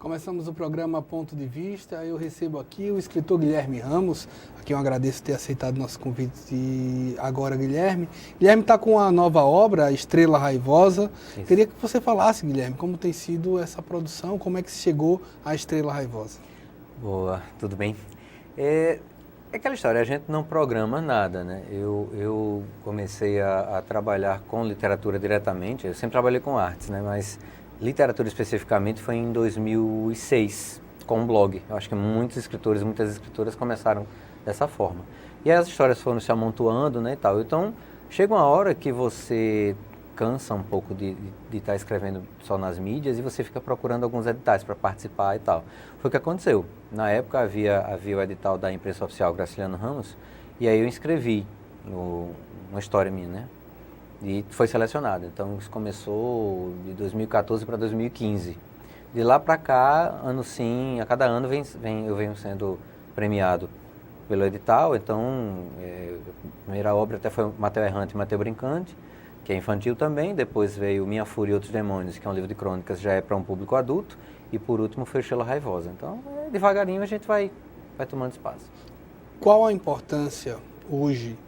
Começamos o programa Ponto de Vista. Eu recebo aqui o escritor Guilherme Ramos, a quem eu agradeço ter aceitado nosso convite agora, Guilherme. Guilherme está com a nova obra, Estrela Raivosa. Isso. Queria que você falasse, Guilherme, como tem sido essa produção, como é que se chegou à Estrela Raivosa. Boa, tudo bem? É aquela história, a gente não programa nada, né? Eu comecei a trabalhar com literatura diretamente, eu sempre trabalhei com artes, né? Mas literatura especificamente foi em 2006, com um blog. Eu acho que muitos escritores, muitas escritoras começaram dessa forma. E aí as histórias foram se amontoando, né, e tal. Então, chega uma hora que você cansa um pouco de estar escrevendo só nas mídias e você fica procurando alguns editais para participar e tal. Foi o que aconteceu. Na época havia o edital da imprensa oficial Graciliano Ramos, e aí eu inscrevi uma história minha, né? E foi selecionado. Então isso começou de 2014 para 2015. De lá para cá, ano sim, a cada ano eu venho sendo premiado pelo edital. Então, a primeira obra até foi Mateu Errante e Mateu Brincante, que é infantil também. Depois veio Minha Fúria e Outros Demônios, que é um livro de crônicas, já é para um público adulto. E por último foi Estrela Raivosa. Então, devagarinho a gente vai tomando espaço. Qual a importância hoje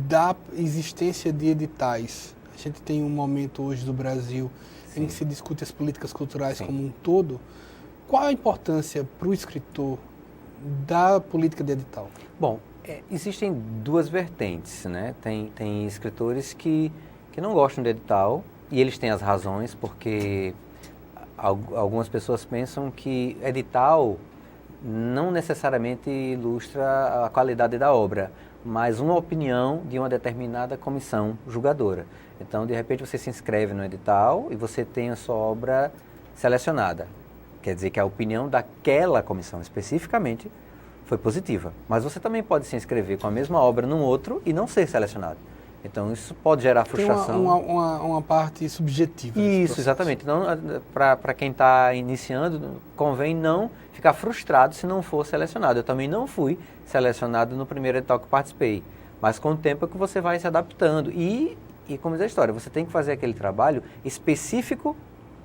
da existência de editais? A gente tem um momento hoje do Brasil Sim. em que se discute as políticas culturais Sim. como um todo. Qual a importância para o escritor da política de edital? Bom, existem duas vertentes, né? Tem escritores que não gostam de edital, e eles têm as razões, porque algumas pessoas pensam que edital não necessariamente ilustra a qualidade da obra, mas uma opinião de uma determinada comissão julgadora. Então, de repente, você se inscreve no edital e você tem a sua obra selecionada. Quer dizer que a opinião daquela comissão especificamente foi positiva. Mas você também pode se inscrever com a mesma obra num outro e não ser selecionado. Então, isso pode gerar frustração. Tem uma parte subjetiva. Isso, exatamente. Então, para quem está iniciando, convém não ficar frustrado se não for selecionado. Eu também não fui selecionado no primeiro edital que participei. Mas com o tempo é que você vai se adaptando. E como diz a história, você tem que fazer aquele trabalho específico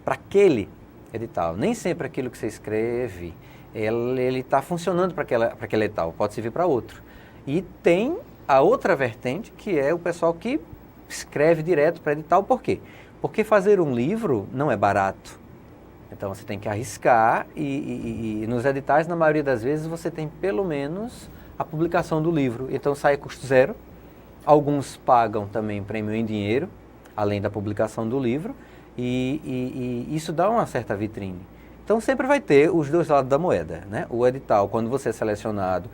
para aquele edital. Nem sempre aquilo que você escreve, ele está funcionando para aquele edital. Pode servir para outro. E tem a outra vertente, que é o pessoal que escreve direto para edital. Por quê? Porque fazer um livro não é barato. Então você tem que arriscar e nos editais, na maioria das vezes, você tem pelo menos a publicação do livro. Então sai a custo zero. Alguns pagam também prêmio em dinheiro, além da publicação do livro, e isso dá uma certa vitrine. Então sempre vai ter os dois lados da moeda, né? O edital, quando você é selecionado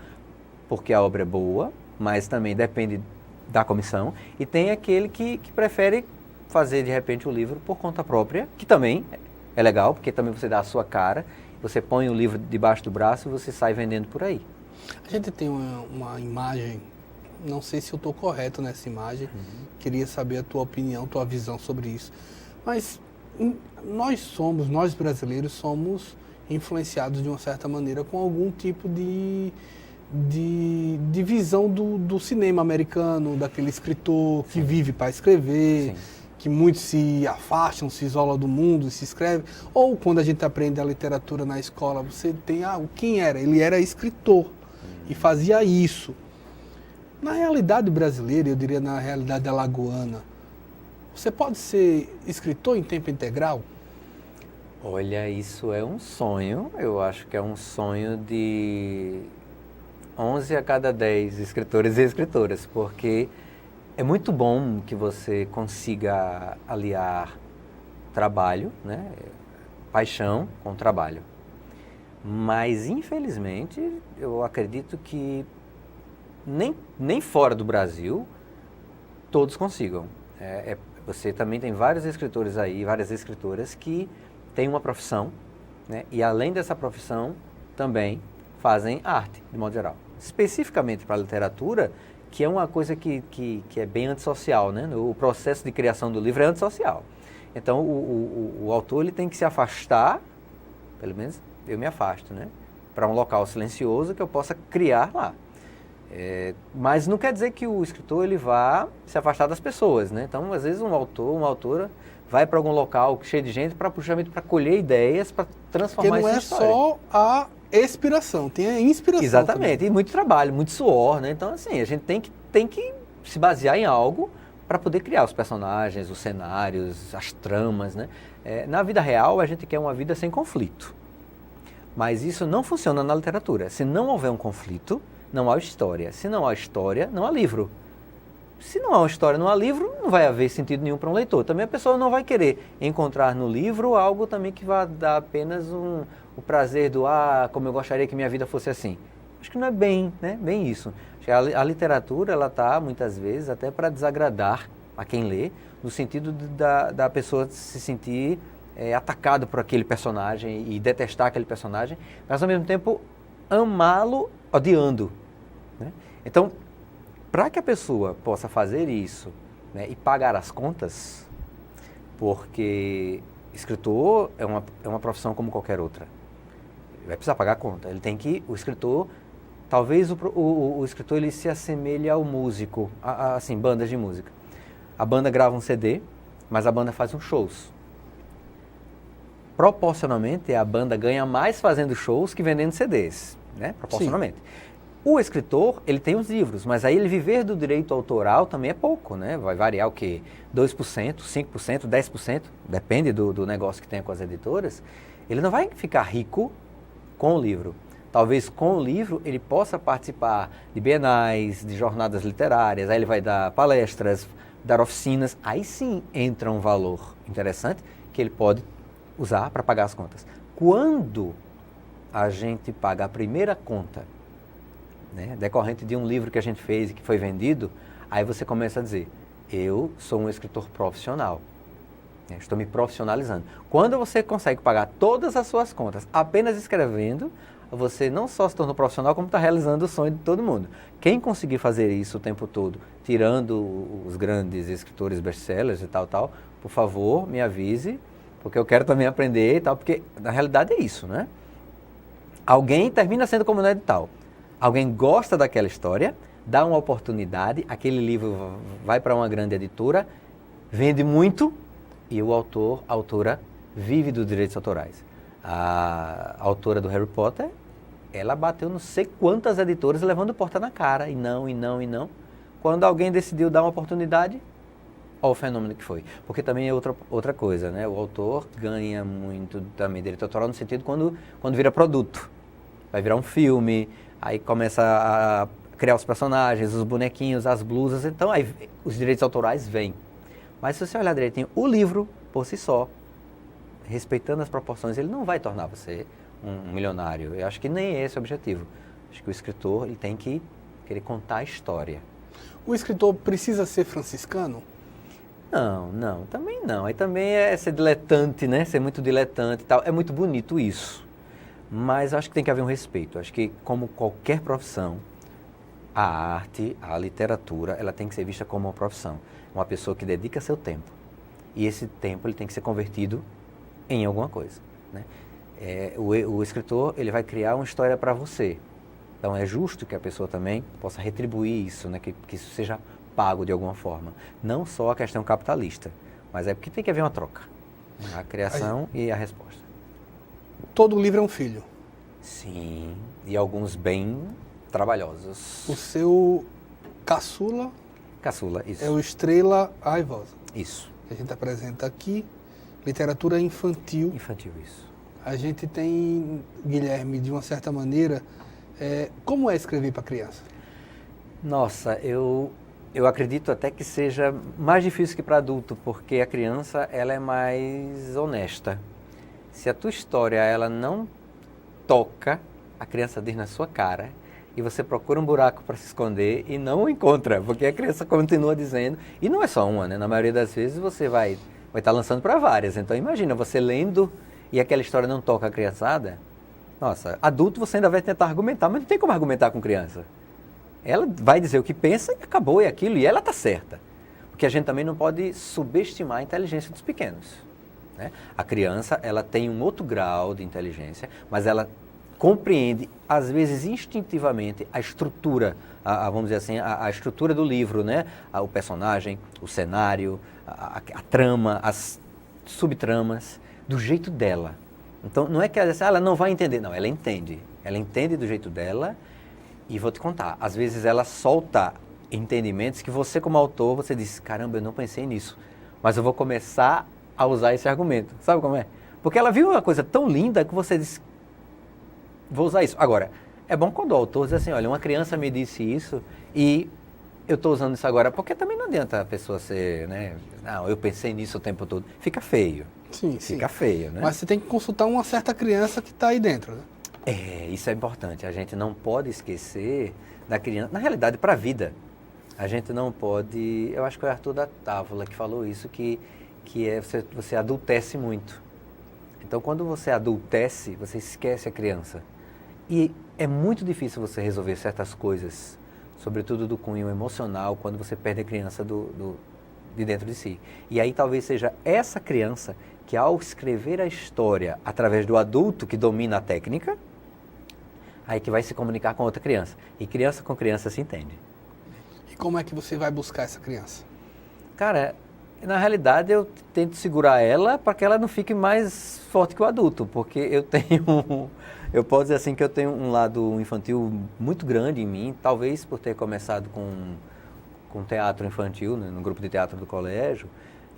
porque a obra é boa, mas também depende da comissão, e tem aquele que prefere fazer de repente o livro por conta própria, que também é legal, porque também você dá a sua cara, você põe o livro debaixo do braço e você sai vendendo por aí. A gente tem uma imagem, não sei se eu estou correto nessa imagem, queria saber a tua opinião, tua visão sobre isso, mas nós brasileiros somos influenciados de uma certa maneira com algum tipo de visão do cinema americano, daquele escritor que vive para escrever, Sim. que muitos se afastam, se isolam do mundo, se escreve. Ou quando a gente aprende a literatura na escola, você tem, quem era? Ele era escritor e fazia isso. Na realidade brasileira, eu diria na realidade alagoana, você pode ser escritor em tempo integral? Olha, isso é um sonho, eu acho que é um sonho de 11 a cada 10 escritores e escritoras, porque é muito bom que você consiga aliar trabalho, né, paixão com trabalho. Mas, infelizmente, eu acredito que nem fora do Brasil todos consigam. Você também tem vários escritores aí, várias escritoras que têm uma profissão, né, e além dessa profissão também fazem arte, de modo geral. Especificamente para a literatura, que é uma coisa que é bem antissocial, né? O processo de criação do livro é antissocial. Então, o autor ele tem que se afastar, pelo menos eu me afasto, né? Para um local silencioso que eu possa criar lá. Mas não quer dizer que o escritor ele vá se afastar das pessoas, né? Então, às vezes, um autor, uma autora vai para algum local cheio de gente para colher ideias, para transformar isso em história. Porque não é só a expiração, tem a inspiração. Exatamente, também. e muito trabalho, muito suor, né? Então, assim, a gente tem que se basear em algo para poder criar os personagens, os cenários, as tramas, né? Na vida real, a gente quer uma vida sem conflito. Mas isso não funciona na literatura. Se não houver um conflito, não há história. Se não há história, não há livro. Se não há uma história, não há livro, não vai haver sentido nenhum para um leitor. Também a pessoa não vai querer encontrar no livro algo também que vá dar apenas o prazer do, como eu gostaria que minha vida fosse assim. Acho que não é bem isso. Acho que a literatura, ela está, muitas vezes, até para desagradar a quem lê, no sentido da pessoa se sentir atacado por aquele personagem e detestar aquele personagem, mas ao mesmo tempo amá-lo odiando, né? Então, para que a pessoa possa fazer isso, né, e pagar as contas, porque escritor é uma profissão como qualquer outra, ele vai precisar pagar a conta, o escritor, talvez o escritor ele se assemelhe ao músico, assim, bandas de música. A banda grava um CD, mas a banda faz uns shows. Proporcionalmente, a banda ganha mais fazendo shows que vendendo CDs, né? Proporcionalmente. Sim. O escritor, ele tem os livros, mas aí ele viver do direito autoral também é pouco, né? Vai variar o quê? 2%, 5%, 10%, depende do negócio que tenha com as editoras. Ele não vai ficar rico com o livro. Talvez com o livro ele possa participar de bienais, de jornadas literárias, aí ele vai dar palestras, dar oficinas, aí sim entra um valor interessante que ele pode usar para pagar as contas. Quando a gente paga a primeira conta, né, decorrente de um livro que a gente fez e que foi vendido, aí você começa a dizer, eu sou um escritor profissional, né, estou me profissionalizando. Quando você consegue pagar todas as suas contas apenas escrevendo, você não só se tornou profissional, como está realizando o sonho de todo mundo. Quem conseguir fazer isso o tempo todo, tirando os grandes escritores best-sellers e tal, por favor, me avise, porque eu quero também aprender e tal, porque na realidade é isso, né? Alguém termina sendo como no edital. Alguém gosta daquela história, dá uma oportunidade, aquele livro vai para uma grande editora, vende muito e o autor, a autora, vive dos direitos autorais. A autora do Harry Potter, ela bateu não sei quantas editoras levando porta na cara, e não. Quando alguém decidiu dar uma oportunidade, olha o fenômeno que foi. Porque também é outra coisa, né? O autor ganha muito também direito autoral no sentido quando vira produto. Vai virar um filme, aí começa a criar os personagens, os bonequinhos, as blusas, então aí os direitos autorais vêm. Mas se você olhar direitinho, o livro, por si só, respeitando as proporções, ele não vai tornar você um milionário. Eu acho que nem esse é o objetivo. Acho que o escritor ele tem que querer contar a história. O escritor precisa ser franciscano? Não, também não. Aí também é ser diletante, né? Ser muito diletante e tal. É muito bonito isso. Mas acho que tem que haver um respeito. Acho que, como qualquer profissão, a arte, a literatura, ela tem que ser vista como uma profissão. Uma pessoa que dedica seu tempo. E esse tempo ele tem que ser convertido em alguma coisa, né? O escritor ele vai criar uma história para você. Então é justo que a pessoa também possa retribuir isso, né? Que isso seja pago de alguma forma. Não só a questão capitalista, mas é porque tem que haver uma troca. A criação e a resposta. Todo livro é um filho. Sim, e alguns bem trabalhosos. O seu caçula isso. É o Estrela Raivosa. Isso. A gente apresenta aqui literatura infantil. Infantil, isso. A gente tem, Guilherme, de uma certa maneira, como é escrever para criança? Nossa, eu acredito até que seja mais difícil que para adulto, porque a criança ela é mais honesta. Se a tua história ela não toca, a criança diz na sua cara e você procura um buraco para se esconder e não o encontra, porque a criança continua dizendo, e não é só uma, né? Na maioria das vezes você vai estar lançando para várias. Então imagina, você lendo e aquela história não toca a criançada. Nossa, adulto você ainda vai tentar argumentar, mas não tem como argumentar com criança. Ela vai dizer o que pensa e acabou, é aquilo, e ela está certa. Porque a gente também não pode subestimar a inteligência dos pequenos, né? A criança, ela tem um outro grau de inteligência, mas ela compreende, às vezes instintivamente, a estrutura vamos dizer assim, a estrutura do livro, né? O personagem, o cenário, a trama, as subtramas, do jeito dela. Então, não é que ela não vai entender, não, ela entende. Ela entende do jeito dela e vou te contar, às vezes ela solta entendimentos que você como autor, você diz, caramba, eu não pensei nisso, mas eu vou começar a usar esse argumento. Sabe como é? Porque ela viu uma coisa tão linda que você diz, vou usar isso. Agora, é bom quando o autor diz assim, olha, uma criança me disse isso e eu estou usando isso agora, porque também não adianta a pessoa ser, né, não, eu pensei nisso o tempo todo. Fica feio. Sim, Fica feio, né? Mas você tem que consultar uma certa criança que está aí dentro, né? Isso é importante. A gente não pode esquecer da criança. Na realidade, para a vida, a gente não pode... Eu acho que foi o Arthur da Távola que falou isso, que é você adultece muito. Então, quando você adultece, você esquece a criança. E é muito difícil você resolver certas coisas, sobretudo do cunho emocional, quando você perde a criança de dentro de si. E aí talvez seja essa criança que, ao escrever a história através do adulto que domina a técnica, aí que vai se comunicar com outra criança. E criança com criança se entende. E como é que você vai buscar essa criança? Cara, na realidade eu tento segurar ela para que ela não fique mais forte que o adulto, porque eu posso dizer assim que eu tenho um lado infantil muito grande em mim, talvez por ter começado com teatro infantil, né, no grupo de teatro do colégio,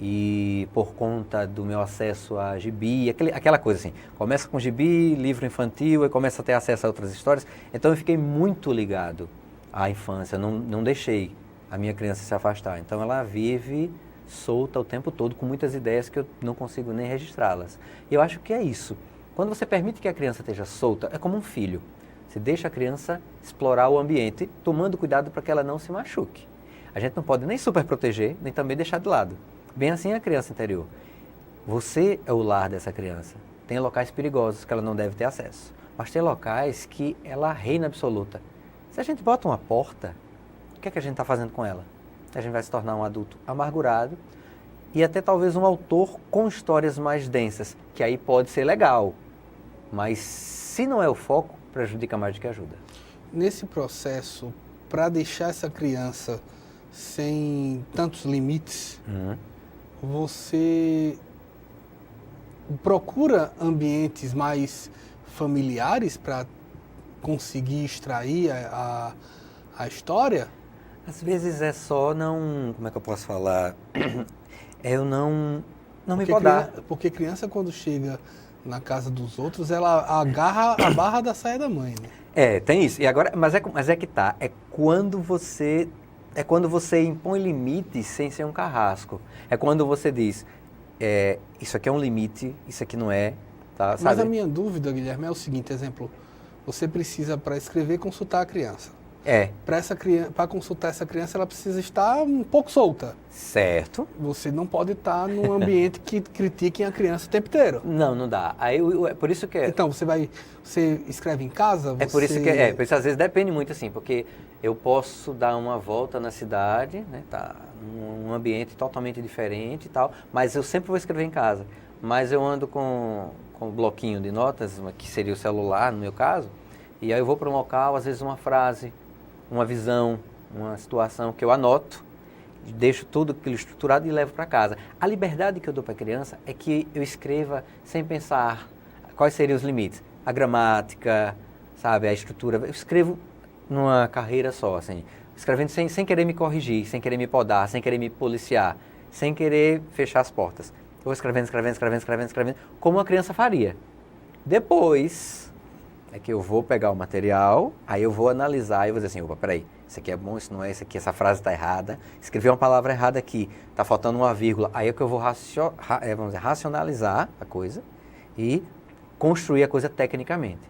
e por conta do meu acesso a gibi, aquela coisa assim, começa com gibi, livro infantil, e começa a ter acesso a outras histórias, então eu fiquei muito ligado à infância, não deixei a minha criança se afastar, então ela vive solta o tempo todo, com muitas ideias que eu não consigo nem registrá-las. E eu acho que é isso, quando você permite que a criança esteja solta, é como um filho, você deixa a criança explorar o ambiente, tomando cuidado para que ela não se machuque. A gente não pode nem super proteger, nem também deixar de lado. Bem assim a criança interior. Você é o lar dessa criança. Tem locais perigosos que ela não deve ter acesso. Mas tem locais que ela reina absoluta. Se a gente bota uma porta, o que é que a gente está fazendo com ela? A gente vai se tornar um adulto amargurado e até talvez um autor com histórias mais densas, que aí pode ser legal. Mas se não é o foco, prejudica mais do que ajuda. Nesse processo, para deixar essa criança sem tantos limites, você procura ambientes mais familiares para conseguir extrair a história? Às vezes é só não... Como é que eu posso falar? Eu não me podar. Porque criança, quando chega na casa dos outros, ela agarra a barra da saia da mãe, né? Tem isso. E agora, mas é que tá. É quando você impõe limites sem ser um carrasco. É quando você diz, isso aqui é um limite, isso aqui não é. Tá, sabe? Mas a minha dúvida, Guilherme, é o seguinte, exemplo, você precisa, para escrever, consultar a criança. Para consultar essa criança, ela precisa estar um pouco solta. Certo. Você não pode estar num ambiente que critiquem a criança o tempo inteiro. Não dá. Aí, é por isso que... Então, você escreve em casa? É por isso às vezes depende muito assim, porque eu posso dar uma volta na cidade, né, tá num ambiente totalmente diferente e tal, mas eu sempre vou escrever em casa. Mas eu ando com um bloquinho de notas, que seria o celular, no meu caso, e aí eu vou para um local, às vezes uma frase, uma visão, uma situação que eu anoto, deixo tudo aquilo estruturado e levo para casa. A liberdade que eu dou para a criança é que eu escreva sem pensar quais seriam os limites. A gramática, sabe, a estrutura. Eu escrevo numa carreira só, assim, escrevendo sem querer me corrigir, sem querer me podar, sem querer me policiar, sem querer fechar as portas. Eu vou escrevendo, como uma criança faria. Depois é que eu vou pegar o material, aí eu vou analisar e vou dizer assim, opa, peraí, isso aqui é bom, isso não é, isso aqui, essa frase está errada, escrevi uma palavra errada aqui, está faltando uma vírgula, aí é que eu vou racionalizar a coisa e construir a coisa tecnicamente.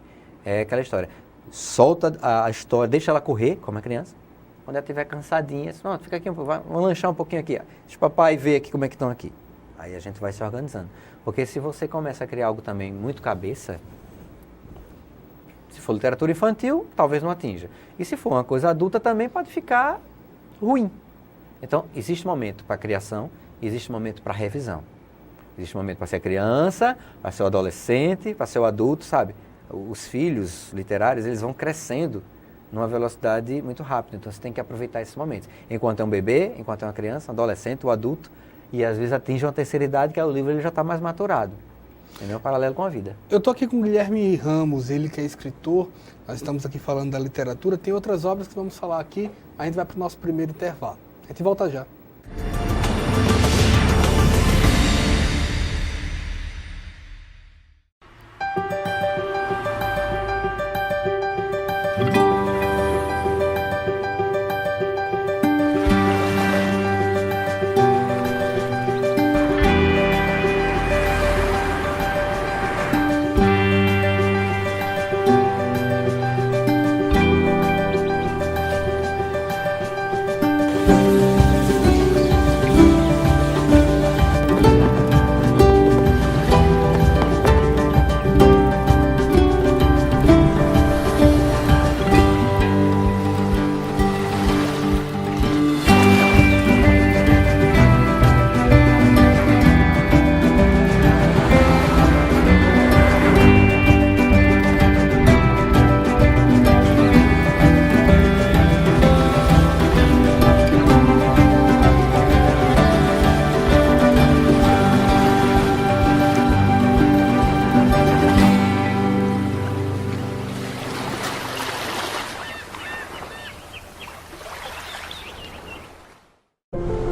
É aquela história, solta a história, deixa ela correr, como a criança, quando ela estiver cansadinha, pronto, fica aqui, vamos lanchar um pouquinho aqui, ó. Deixa o papai ver aqui como é que estão aqui. Aí a gente vai se organizando. Porque se você começa a criar algo também muito cabeça, se for literatura infantil, talvez não atinja. E se for uma coisa adulta, também pode ficar ruim. Então, existe momento para criação, existe momento para revisão. Existe momento para ser criança, para ser o adolescente, para ser o adulto, sabe? Os filhos literários, eles vão crescendo numa velocidade muito rápida. Então você tem que aproveitar esses momentos. Enquanto é um bebê, enquanto é uma criança, um adolescente, um adulto, e às vezes atinge uma terceira idade, que o livro ele já está mais maturado. Entendeu? Um paralelo com a vida. Eu estou aqui com o Guilherme Ramos, ele que é escritor, nós estamos aqui falando da literatura, tem outras obras que vamos falar aqui, a gente vai para o nosso primeiro intervalo. A gente volta já.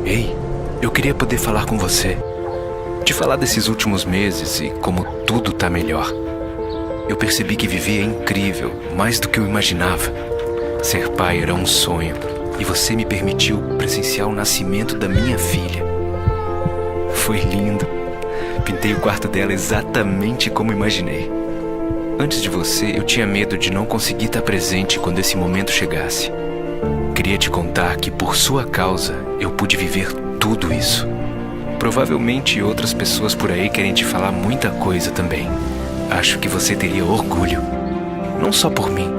Ei, eu queria poder falar com você. Te falar desses últimos meses e como tudo tá melhor. Eu percebi que viver é incrível, mais do que eu imaginava. Ser pai era um sonho e você me permitiu presenciar o nascimento da minha filha. Foi lindo. Pintei o quarto dela exatamente como imaginei. Antes de você, eu tinha medo de não conseguir estar presente quando esse momento chegasse. Queria te contar que, por sua causa, eu pude viver tudo isso. Provavelmente outras pessoas por aí querem te falar muita coisa também. Acho que você teria orgulho. Não só por mim,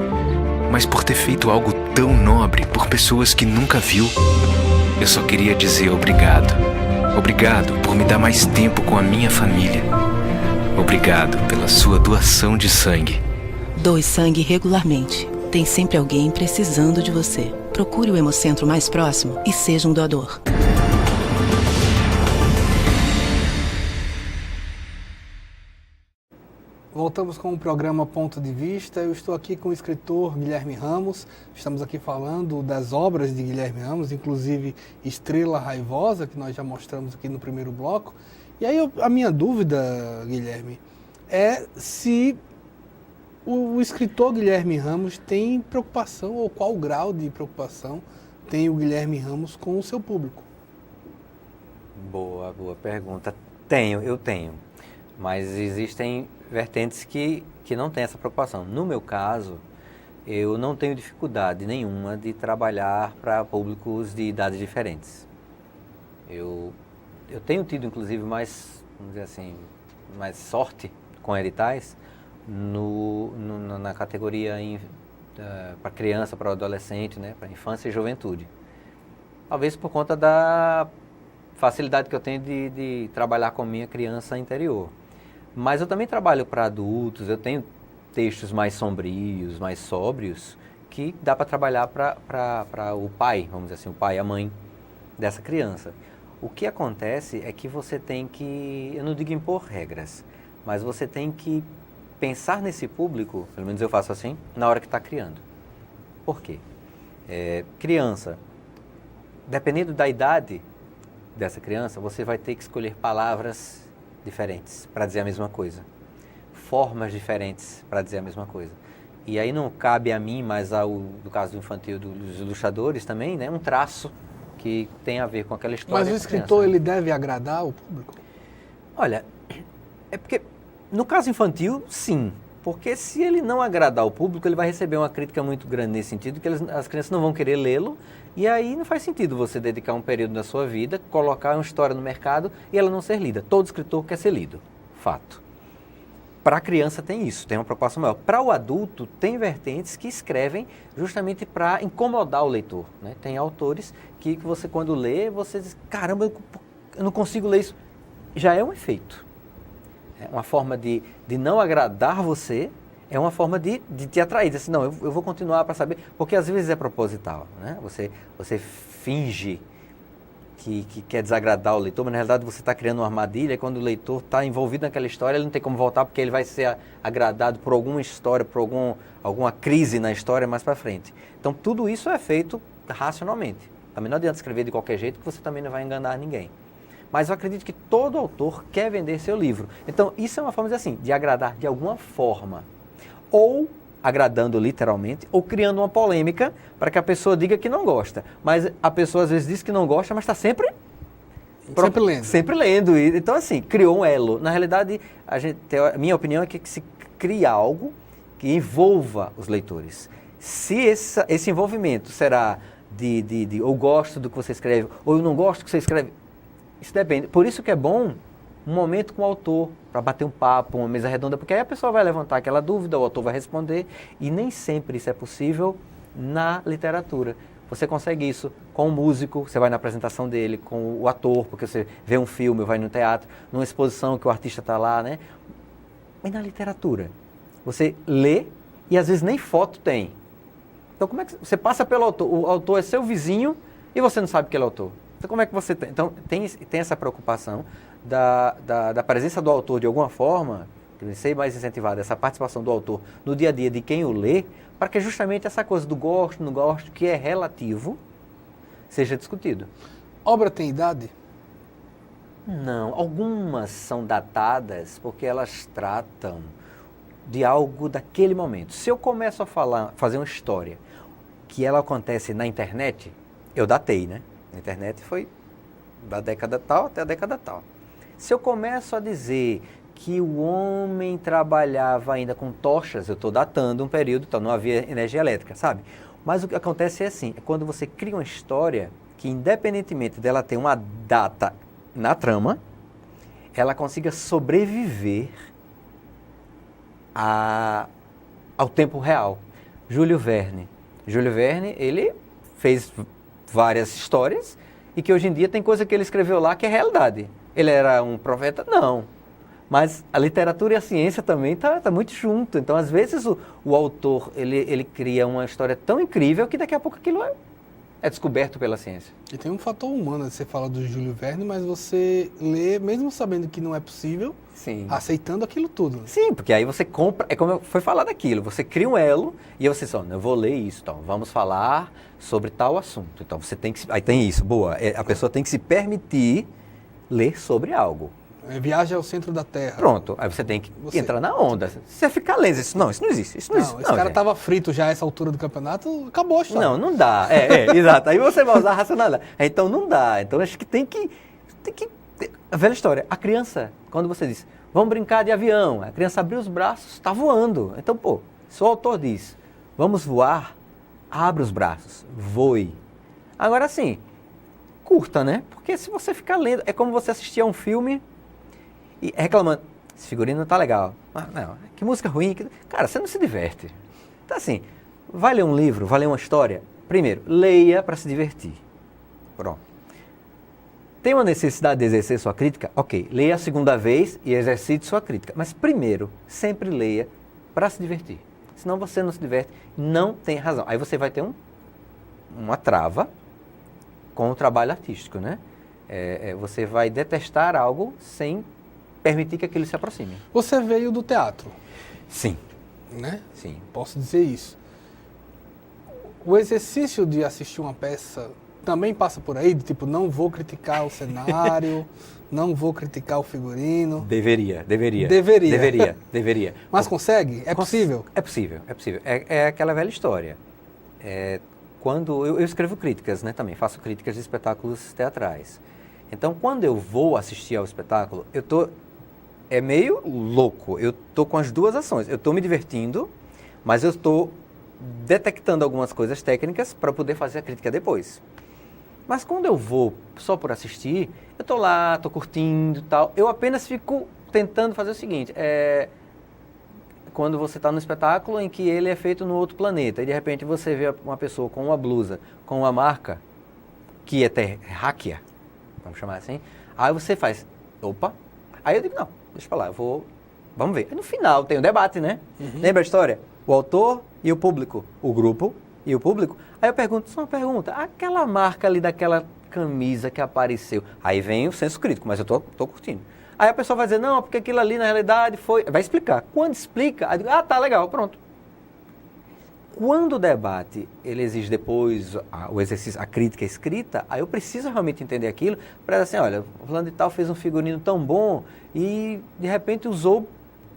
mas por ter feito algo tão nobre por pessoas que nunca viu. Eu só queria dizer obrigado. Obrigado por me dar mais tempo com a minha família. Obrigado pela sua doação de sangue. Doe sangue regularmente. Tem sempre alguém precisando de você. Procure o Hemocentro mais próximo e seja um doador. Voltamos com o programa Ponto de Vista. Eu estou aqui com o escritor Guilherme Ramos. Estamos aqui falando das obras de Guilherme Ramos, inclusive Estrela Raivosa, que nós já mostramos aqui no primeiro bloco. E aí a minha dúvida, Guilherme, é se o escritor Guilherme Ramos tem preocupação, ou qual grau de preocupação tem o Guilherme Ramos com o seu público? Boa pergunta. Eu tenho. Mas existem vertentes que não têm essa preocupação. No meu caso, eu não tenho dificuldade nenhuma de trabalhar para públicos de idades diferentes. Eu tenho tido, inclusive, mais, vamos dizer assim, mais sorte com editais na categoria para criança, para adolescente, né, para infância e juventude. Talvez por conta da facilidade que eu tenho de trabalhar com minha criança interior. Mas eu também trabalho para adultos, eu tenho textos mais sombrios, mais sóbrios, que dá para trabalhar para o pai, vamos dizer assim, o pai e a mãe dessa criança. O que acontece é que você tem que, eu não digo impor regras, mas você tem que pensar nesse público, pelo menos eu faço assim, na hora que está criando. Por quê? Criança, dependendo da idade dessa criança, você vai ter que escolher palavras diferentes para dizer a mesma coisa, formas diferentes para dizer a mesma coisa. E aí não cabe a mim, mas no caso do infantil dos ilustradores também, né, um traço que tem a ver com aquela história. Mas o escritor, ele deve agradar o público? Olha, é porque no caso infantil, sim. Porque se ele não agradar o público, ele vai receber uma crítica muito grande nesse sentido, que as crianças não vão querer lê-lo, e aí não faz sentido você dedicar um período da sua vida, colocar uma história no mercado e ela não ser lida. Todo escritor quer ser lido, fato. Para a criança tem isso, tem uma preocupação maior. Para o adulto, tem vertentes que escrevem justamente para incomodar o leitor, né? Tem autores que você, quando lê, você diz, caramba, eu não consigo ler isso. Já é um efeito. É uma forma de não agradar você é uma forma de te atrair, dizer assim, não, eu vou continuar para saber, porque às vezes é proposital, né? Você finge que quer desagradar o leitor, mas na realidade você está criando uma armadilha, e quando o leitor está envolvido naquela história, ele não tem como voltar, porque ele vai ser agradado por alguma história, por alguma crise na história mais para frente. Então tudo isso é feito racionalmente. Também não adianta escrever de qualquer jeito, que você também não vai enganar ninguém. Mas eu acredito que todo autor quer vender seu livro. Então isso é uma forma de, assim, de agradar de alguma forma. Ou agradando literalmente, ou criando uma polêmica para que a pessoa diga que não gosta. Mas a pessoa às vezes diz que não gosta, mas está sempre lendo. Sempre lendo. Então, assim, criou um elo. Na realidade, a minha opinião é que se cria algo que envolva os leitores. Se esse envolvimento será de eu gosto do que você escreve, ou eu não gosto do que você escreve, isso depende. Por isso que é bom um momento com o autor, para bater um papo, uma mesa redonda, porque aí a pessoa vai levantar aquela dúvida, o autor vai responder, e nem sempre isso é possível na literatura. Você consegue isso com o músico, você vai na apresentação dele, com o ator, porque você vê um filme, vai no teatro, numa exposição que o artista está lá, né? E na literatura, você lê e às vezes nem foto tem. Então como é que você passa pelo autor? O autor é seu vizinho e você não sabe que ele é autor. Então como é que você tem? Então tem essa preocupação da presença do autor de alguma forma, ser mais incentivada essa participação do autor no dia a dia de quem o lê, para que justamente essa coisa do gosto, não gosto, que é relativo, seja discutido. Obra tem idade? Não, algumas são datadas porque elas tratam de algo daquele momento. Se eu começo a fazer uma história que ela acontece na internet, eu datei, né? Na internet foi da década tal até a década tal. Se eu começo a dizer que o homem trabalhava ainda com tochas, eu estou datando um período, então não havia energia elétrica, sabe? Mas o que acontece é assim, é quando você cria uma história que, independentemente dela ter uma data na trama, ela consiga sobreviver ao tempo real. Júlio Verne, ele fez várias histórias e que hoje em dia tem coisa que ele escreveu lá que é realidade. Ele era um profeta? Não. Mas a literatura e a ciência também tá muito junto. Então, às vezes, o autor ele cria uma história tão incrível que daqui a pouco aquilo é descoberto pela ciência. E tem um fator humano, você fala do Júlio Verne, mas você lê, mesmo sabendo que não é possível, Sim. Aceitando aquilo tudo. Sim, porque aí você compra, é como foi falado aquilo, você cria um elo e aí você só, eu vou ler isso, então vamos falar sobre tal assunto. Então você tem que, aí tem isso, boa, a pessoa tem que se permitir ler sobre algo. Viagem ao centro da Terra. Pronto, aí você tem que entrar na onda. Você ficar lendo, isso não existe, isso não existe. Esse cara estava frito já a essa altura do campeonato, acabou a história. Não dá, exato. Aí você vai usar a racionalidade. Então não dá, então acho que tem que a velha história, a criança, quando você diz, vamos brincar de avião, a criança abriu os braços, está voando. Então, se o autor diz, vamos voar, abre os braços, voe. Agora sim, curta, né? Porque se você ficar lendo, é como você assistir a um filme e reclamando, esse figurino não tá legal. Não, que música ruim. Cara, você não se diverte. Então assim, vai ler um livro, vai ler uma história, primeiro, leia para se divertir. Pronto. Tem uma necessidade de exercer sua crítica? Ok, leia a segunda vez e exercite sua crítica. Mas primeiro, sempre leia para se divertir. Senão você não se diverte, não tem razão. Aí você vai ter uma trava com o trabalho artístico, né? Você vai detestar algo sem permitir que aquilo se aproxime. Você veio do teatro. Sim. Né? Sim. Posso dizer isso. O exercício de assistir uma peça também passa por aí, de tipo, não vou criticar o cenário, não vou criticar o figurino. Deveria. Mas consegue? É possível? É possível. É aquela velha história. Quando eu escrevo críticas, né, também, faço críticas de espetáculos teatrais. Então, quando eu vou assistir ao espetáculo, é meio louco, eu tô com as duas ações. Eu tô me divertindo, mas eu estou detectando algumas coisas técnicas para poder fazer a crítica depois. Mas quando eu vou só por assistir, eu tô lá, tô curtindo e tal, eu apenas fico tentando fazer o seguinte, quando você está no espetáculo em que ele é feito no outro planeta, e de repente você vê uma pessoa com uma blusa, com uma marca, que é terráquea, vamos chamar assim, aí você faz, opa, aí eu digo, não, deixa pra lá, eu vou vamos ver. Aí no final tem o debate, né? Lembra a história? O autor e o público, o grupo e o público. Aí eu pergunto, só uma pergunta, aquela marca ali daquela camisa que apareceu, aí vem o senso crítico, mas eu tô curtindo. Aí a pessoa vai dizer, não, porque aquilo ali na realidade foi... Vai explicar. Quando explica, aí eu digo, tá, legal, pronto. Quando o debate, ele exige depois o exercício, a crítica escrita, aí eu preciso realmente entender aquilo para dizer assim, olha, o fulano de tal fez um figurino tão bom e de repente usou,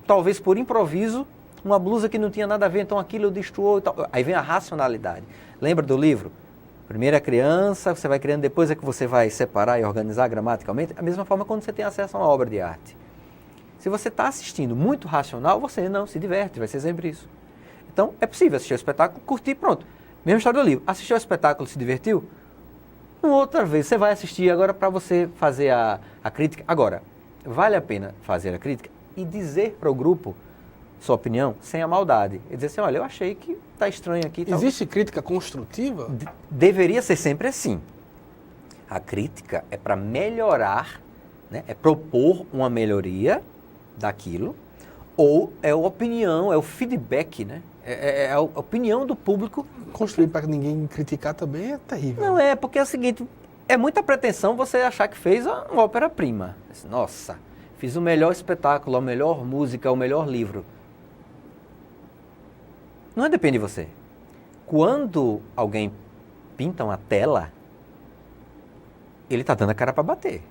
talvez por improviso, uma blusa que não tinha nada a ver, então aquilo destoou e tal. Aí vem a racionalidade. Lembra do livro? Primeiro a criança, você vai criando, depois é que você vai separar e organizar gramaticalmente. A mesma forma quando você tem acesso a uma obra de arte. Se você está assistindo muito racional, você não se diverte, vai ser sempre isso. Então, é possível assistir ao espetáculo, curtir, pronto. Mesma história do livro. Assistiu ao espetáculo, se divertiu? Uma outra vez, você vai assistir agora para você fazer a crítica. Agora, vale a pena fazer a crítica e dizer para o grupo sua opinião sem a maldade. E dizer assim, olha, eu achei que está estranho aqui. Existe crítica construtiva? Deveria ser sempre assim. A crítica é para melhorar, né? É propor uma melhoria daquilo, ou é a opinião, é o feedback, né? É a opinião do público. Construir para ninguém criticar também é terrível. Não é, porque é o seguinte, é muita pretensão você achar que fez uma ópera-prima. Nossa, fiz o melhor espetáculo, a melhor música, o melhor livro. Não depende de você. Quando alguém pinta uma tela, ele está dando a cara para bater.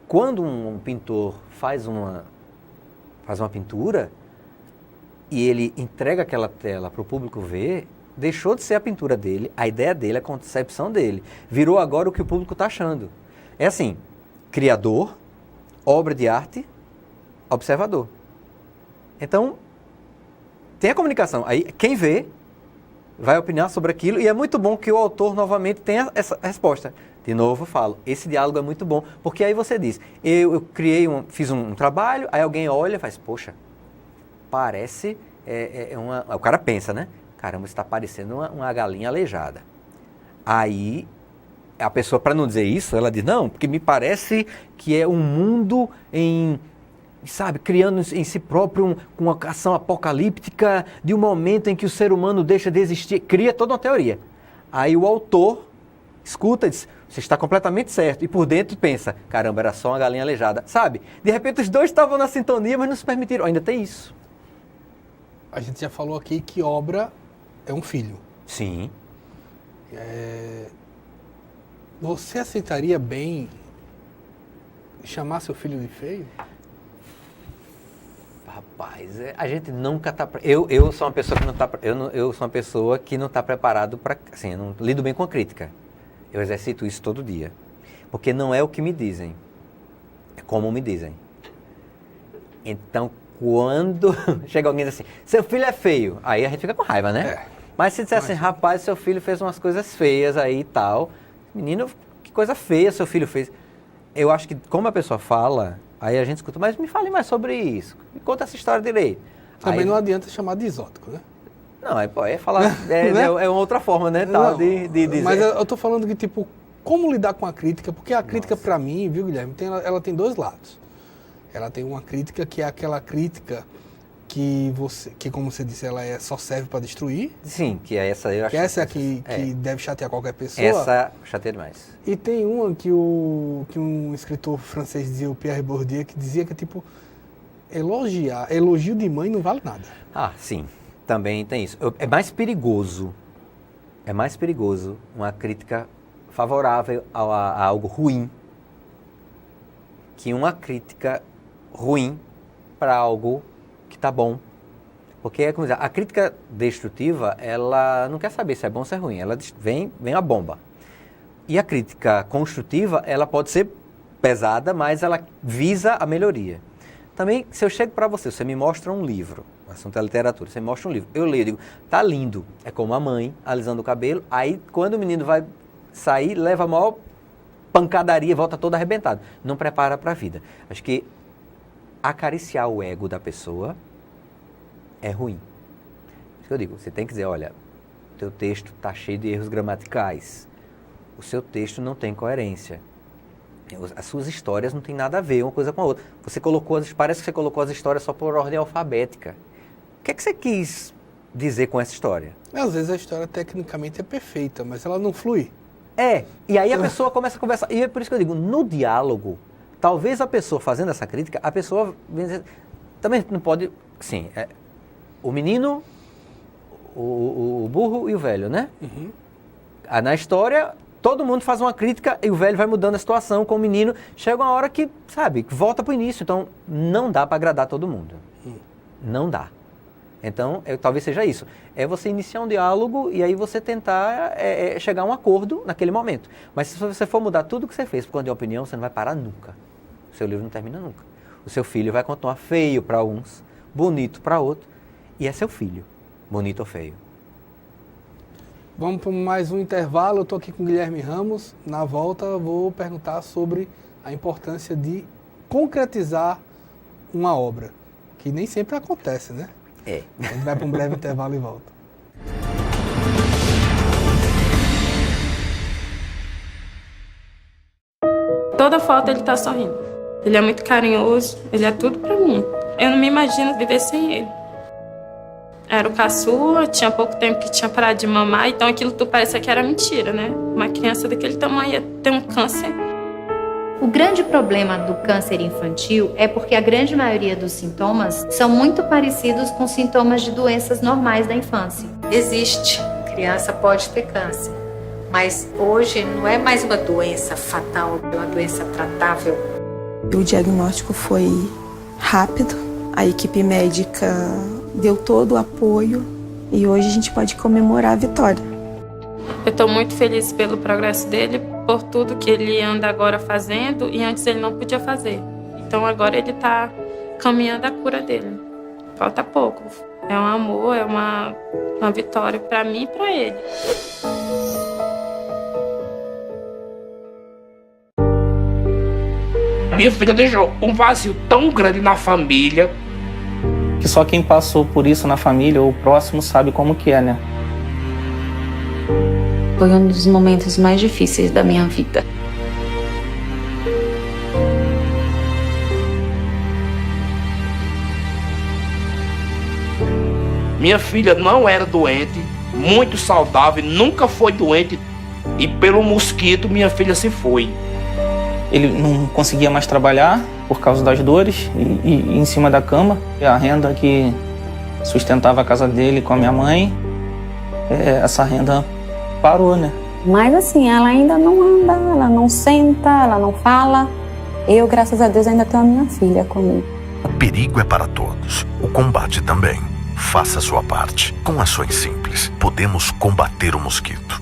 Quando um pintor faz uma pintura e ele entrega aquela tela para o público ver, deixou de ser a pintura dele, a ideia dele, a concepção dele. Virou agora o que o público está achando. É assim, criador, obra de arte, observador. Então, tem a comunicação. Aí, quem vê vai opinar sobre aquilo e é muito bom que o autor novamente tenha essa resposta. De novo, eu falo, esse diálogo é muito bom, porque aí você diz, eu fiz um trabalho, aí alguém olha e faz, poxa, parece, o cara pensa, né? Caramba, está parecendo uma galinha aleijada. Aí, a pessoa, para não dizer isso, ela diz, não, porque me parece que é um mundo criando em si próprio uma ação apocalíptica de um momento em que o ser humano deixa de existir, cria toda uma teoria. Aí o autor escuta e diz, você está completamente certo. E por dentro pensa, caramba, era só uma galinha aleijada. Sabe? De repente os dois estavam na sintonia, mas não se permitiram. Ainda tem isso. A gente já falou aqui que obra é um filho. Sim. Você aceitaria bem chamar seu filho de feio? Rapaz, a gente nunca está... Eu sou uma pessoa que não está... Eu sou uma pessoa que não está preparado para... Assim, eu não lido bem com a crítica. Eu exercito isso todo dia. Porque não é o que me dizem. É como me dizem. Então, quando chega alguém e diz assim, seu filho é feio, aí a gente fica com raiva, né? Mas se disser assim, rapaz, seu filho fez umas coisas feias aí e tal. Menino, que coisa feia seu filho fez. Eu acho que como a pessoa fala, aí a gente escuta, mas me fale mais sobre isso. Me conta essa história direito. Também aí, não adianta chamar de exótico, né? Não, é falar, é uma outra forma, né, tal, de dizer. Mas eu tô falando que, tipo, como lidar com a crítica, porque a crítica pra mim, viu, Guilherme, ela tem dois lados. Ela tem uma crítica que é aquela crítica que como você disse, ela só serve pra destruir. Sim, que é essa, eu acho. Que essa é a que deve chatear qualquer pessoa. Essa chateia demais. E tem uma que um escritor francês dizia, o Pierre Bourdieu, que dizia que, tipo, elogio de mãe não vale nada. Ah, sim. Também tem isso. É mais perigoso uma crítica favorável a algo ruim que uma crítica ruim para algo que está bom. Porque, como dizer, a crítica destrutiva, ela não quer saber se é bom ou se é ruim. Ela vem a bomba. E a crítica construtiva, ela pode ser pesada, mas ela visa a melhoria. Também, se eu chego para você me mostra um livro, o assunto é literatura, você me mostra um livro, eu leio, digo, tá lindo, é como a mãe alisando o cabelo, aí quando o menino vai sair, leva a maior pancadaria, volta todo arrebentado. Não prepara para a vida. Acho que acariciar o ego da pessoa é ruim. Por isso que eu digo, você tem que dizer, olha, o teu texto está cheio de erros gramaticais, o seu texto não tem coerência. As suas histórias não tem nada a ver uma coisa com a outra. Parece que você colocou as histórias só por ordem alfabética. O que é que você quis dizer com essa história? Às vezes a história tecnicamente é perfeita, mas ela não flui. E aí a pessoa começa a conversar. E é por isso que eu digo, no diálogo, talvez a pessoa fazendo essa crítica, a pessoa também não pode... Sim, o menino, o burro e o velho, né? Uhum. Na história, todo mundo faz uma crítica e o velho vai mudando a situação com o menino. Chega uma hora que, sabe, volta pro início. Então, não dá para agradar todo mundo. Não dá. Então, talvez seja isso. É você iniciar um diálogo e aí você tentar chegar a um acordo naquele momento. Mas se você for mudar tudo que você fez por conta de opinião, você não vai parar nunca. O seu livro não termina nunca. O seu filho vai continuar feio para uns, bonito para outro. E é seu filho, bonito ou feio. Vamos para mais um intervalo. Eu estou aqui com o Guilherme Ramos. Na volta, eu vou perguntar sobre a importância de concretizar uma obra, que nem sempre acontece, né? A gente vai para um breve intervalo e volta. Toda foto ele tá sorrindo. Ele é muito carinhoso, ele é tudo pra mim. Eu não me imagino viver sem ele. Era o caçula, tinha pouco tempo que tinha parado de mamar, então aquilo tudo parecia que era mentira, né? Uma criança daquele tamanho ia ter um câncer. O grande problema do câncer infantil é porque a grande maioria dos sintomas são muito parecidos com sintomas de doenças normais da infância. Existe, criança pode ter câncer, mas hoje não é mais uma doença fatal, é uma doença tratável. O diagnóstico foi rápido, a equipe médica deu todo o apoio e hoje a gente pode comemorar a vitória. Eu estou muito feliz pelo progresso dele, por tudo que ele anda agora fazendo e antes ele não podia fazer. Então agora ele está caminhando a cura dele. Falta pouco. É um amor, é uma vitória para mim e para ele. Minha filha deixou um vazio tão grande na família. Que só quem passou por isso na família ou próximo sabe como que é, né? Foi um dos momentos mais difíceis da minha vida. Minha filha não era doente, muito saudável, nunca foi doente. E pelo mosquito minha filha se foi. Ele não conseguia mais trabalhar por causa das dores e em cima da cama. A renda que sustentava a casa dele com a minha mãe, essa renda parou, né? Mas assim, ela ainda não anda, ela não senta, ela não fala. Eu, graças a Deus, ainda tenho a minha filha comigo. O perigo é para todos, o combate também. Faça a sua parte. Com ações simples, podemos combater o mosquito.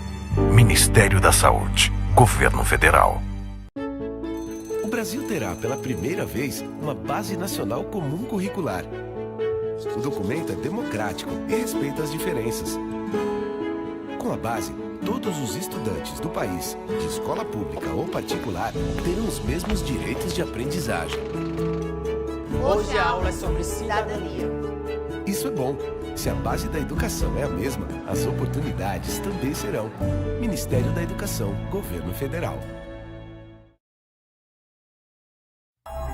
Ministério da Saúde, Governo Federal. O Brasil terá pela primeira vez uma Base Nacional Comum Curricular. O documento é democrático e respeita as diferenças. Com a base, todos os estudantes do país, de escola pública ou particular, terão os mesmos direitos de aprendizagem. Hoje a aula é sobre cidadania. Isso é bom. Se a base da educação é a mesma, as oportunidades também serão. Ministério da Educação, Governo Federal.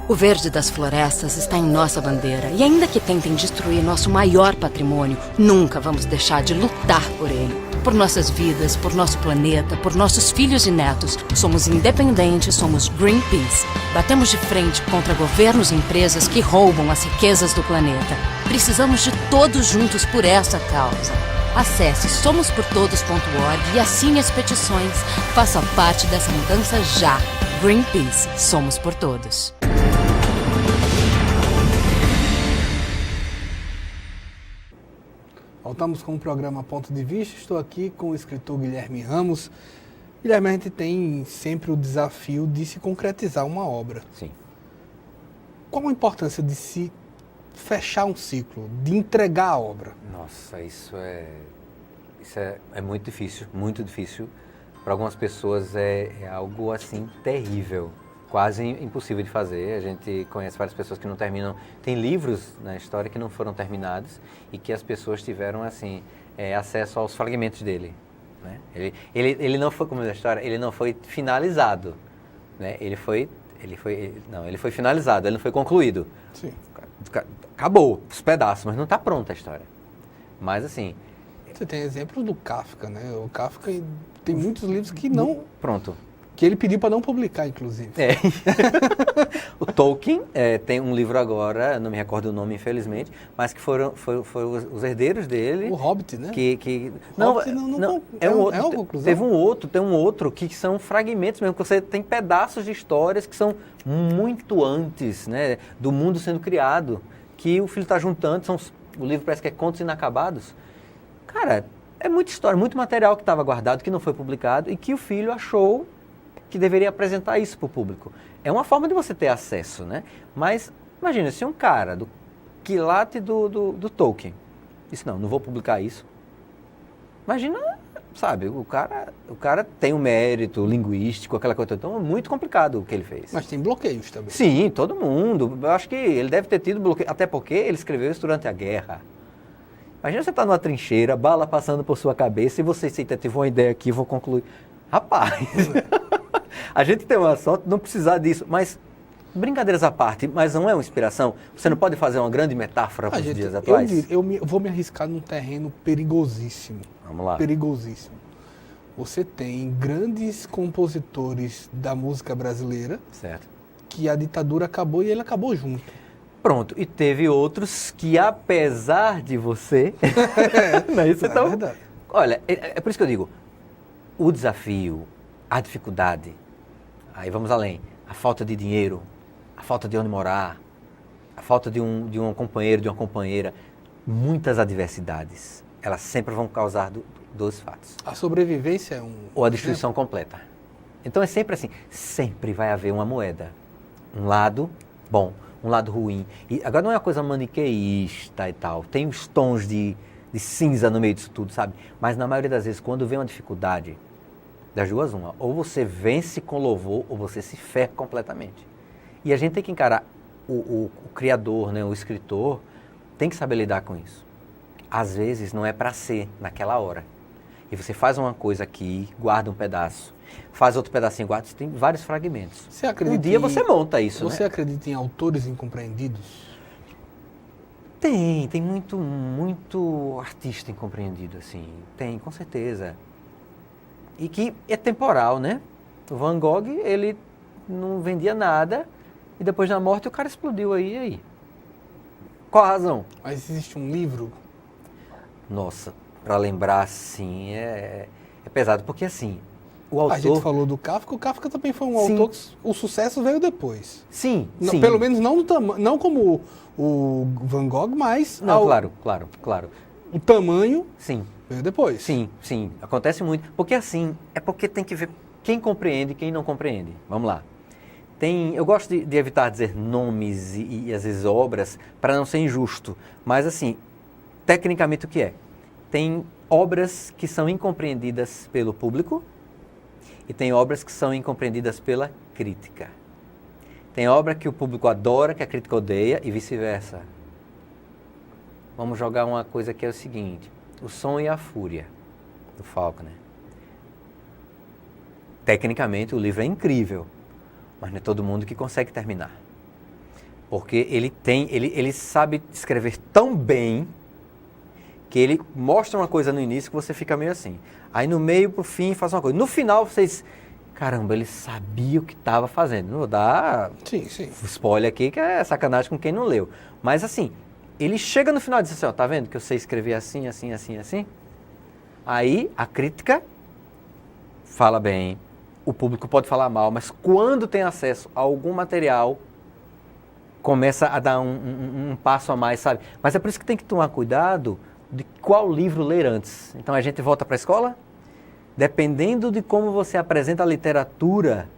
O verde das florestas está em nossa bandeira e ainda que tentem destruir nosso maior patrimônio, nunca vamos deixar de lutar por ele. Por nossas vidas, por nosso planeta, por nossos filhos e netos. Somos independentes, somos Greenpeace. Batemos de frente contra governos e empresas que roubam as riquezas do planeta. Precisamos de todos juntos por essa causa. Acesse somosportodos.org e assine as petições. Faça parte dessa mudança já. Greenpeace, somos por todos. Voltamos com o programa Ponto de Vista. Estou aqui com o escritor Guilherme Ramos. Guilherme, a gente tem sempre o desafio de se concretizar uma obra. Sim. Qual a importância de se fechar um ciclo, de entregar a obra? Nossa, isso é muito difícil, muito difícil. Para algumas pessoas é algo assim terrível, quase impossível de fazer. A gente conhece várias pessoas que não terminam. Tem livros na história que não foram terminados e que as pessoas tiveram assim acesso aos fragmentos dele. Né? Ele não foi, como na história, ele não foi finalizado, né? Ele foi finalizado, ele não foi concluído. Sim. Acabou, os pedaços, mas não está pronta a história. Mas assim... Você tem exemplos do Kafka, né? O Kafka tem muitos livros que não... Pronto. Que ele pediu para não publicar, inclusive. O Tolkien tem um livro agora, não me recordo o nome, infelizmente, mas que foram os herdeiros dele. O Hobbit, né? Não, é uma conclusão. Tem um outro que são fragmentos mesmo, que você tem pedaços de histórias que são muito antes, né, do mundo sendo criado, que o filho está juntando, o livro parece que é Contos Inacabados. Cara, é muita história, muito material que estava guardado, que não foi publicado e que o filho achou que deveria apresentar isso para o público. É uma forma de você ter acesso, né? Mas, imagina, se um cara do quilate do Tolkien disse, não vou publicar isso. Imagina, sabe, o cara tem um mérito linguístico, aquela coisa. Então, é muito complicado o que ele fez. Mas tem bloqueios também. Sim, todo mundo. Eu acho que ele deve ter tido bloqueio, até porque ele escreveu isso durante a guerra. Imagina você estar numa trincheira, bala passando por sua cabeça e você teve uma ideia aqui, vou concluir. Rapaz... A gente tem uma sorte de não precisar disso, mas brincadeiras à parte, mas não é uma inspiração? Você não pode fazer uma grande metáfora para os dias atuais? Eu vou me arriscar num terreno perigosíssimo. Vamos lá. Perigosíssimo. Você tem grandes compositores da música brasileira, certo, que a ditadura acabou e ele acabou junto. Pronto, e teve outros que, apesar de você... não é isso? Então, é verdade. Olha, é por isso que eu digo, o desafio, a dificuldade, aí vamos além, a falta de dinheiro, a falta de onde morar, a falta de um companheiro, de uma companheira, muitas adversidades, elas sempre vão causar dois fatos. A sobrevivência é ou a destruição completa. Então é sempre assim, sempre vai haver uma moeda, um lado bom, um lado ruim. E agora não é uma coisa maniqueísta e tal, tem os tons de cinza no meio disso tudo, sabe? Mas na maioria das vezes, quando vem uma dificuldade, das duas uma, ou você vence com louvor, ou você se ferra completamente. E a gente tem que encarar, o criador, né, o escritor, tem que saber lidar com isso. Às vezes não é para ser naquela hora. E você faz uma coisa aqui, guarda um pedaço, faz outro pedacinho, guarda, você tem vários fragmentos. Você acredita um dia você monta isso, Você né? acredita em autores incompreendidos? Tem muito artista incompreendido, assim, tem, com certeza. E que é temporal, né? O Van Gogh, ele não vendia nada e depois da morte o cara explodiu aí, e aí? Qual a razão? Mas existe um livro? Nossa, para lembrar, assim, é pesado, porque assim, o autor... A gente falou do Kafka, o Kafka também foi um autor que o sucesso veio depois. Sim, não, sim. Pelo menos não como o Van Gogh, mas... Não, claro. O tamanho... Sim. Veio depois. Sim, acontece muito. Porque assim, é porque tem que ver quem compreende e quem não compreende. Vamos lá. Eu gosto de evitar dizer nomes e às vezes obras para não ser injusto. Mas assim, tecnicamente o que é? Tem obras que são incompreendidas pelo público e tem obras que são incompreendidas pela crítica. Tem obra que o público adora, que a crítica odeia e vice-versa. Vamos jogar uma coisa que é o seguinte... O Som e a Fúria, do Faulkner. Tecnicamente, o livro é incrível, mas não é todo mundo que consegue terminar. Porque ele sabe escrever tão bem que ele mostra uma coisa no início que você fica meio assim. Aí no meio, pro fim, faz uma coisa. No final, vocês... Caramba, ele sabia o que estava fazendo. Não vou dar spoiler aqui, que é sacanagem com quem não leu. Mas assim... Ele chega no final e diz assim, ó, tá vendo que eu sei escrever assim, assim, assim, assim? Aí a crítica fala bem, o público pode falar mal, mas quando tem acesso a algum material, começa a dar um passo a mais, sabe? Mas é por isso que tem que tomar cuidado de qual livro ler antes. Então a gente volta para a escola, dependendo de como você apresenta a literatura,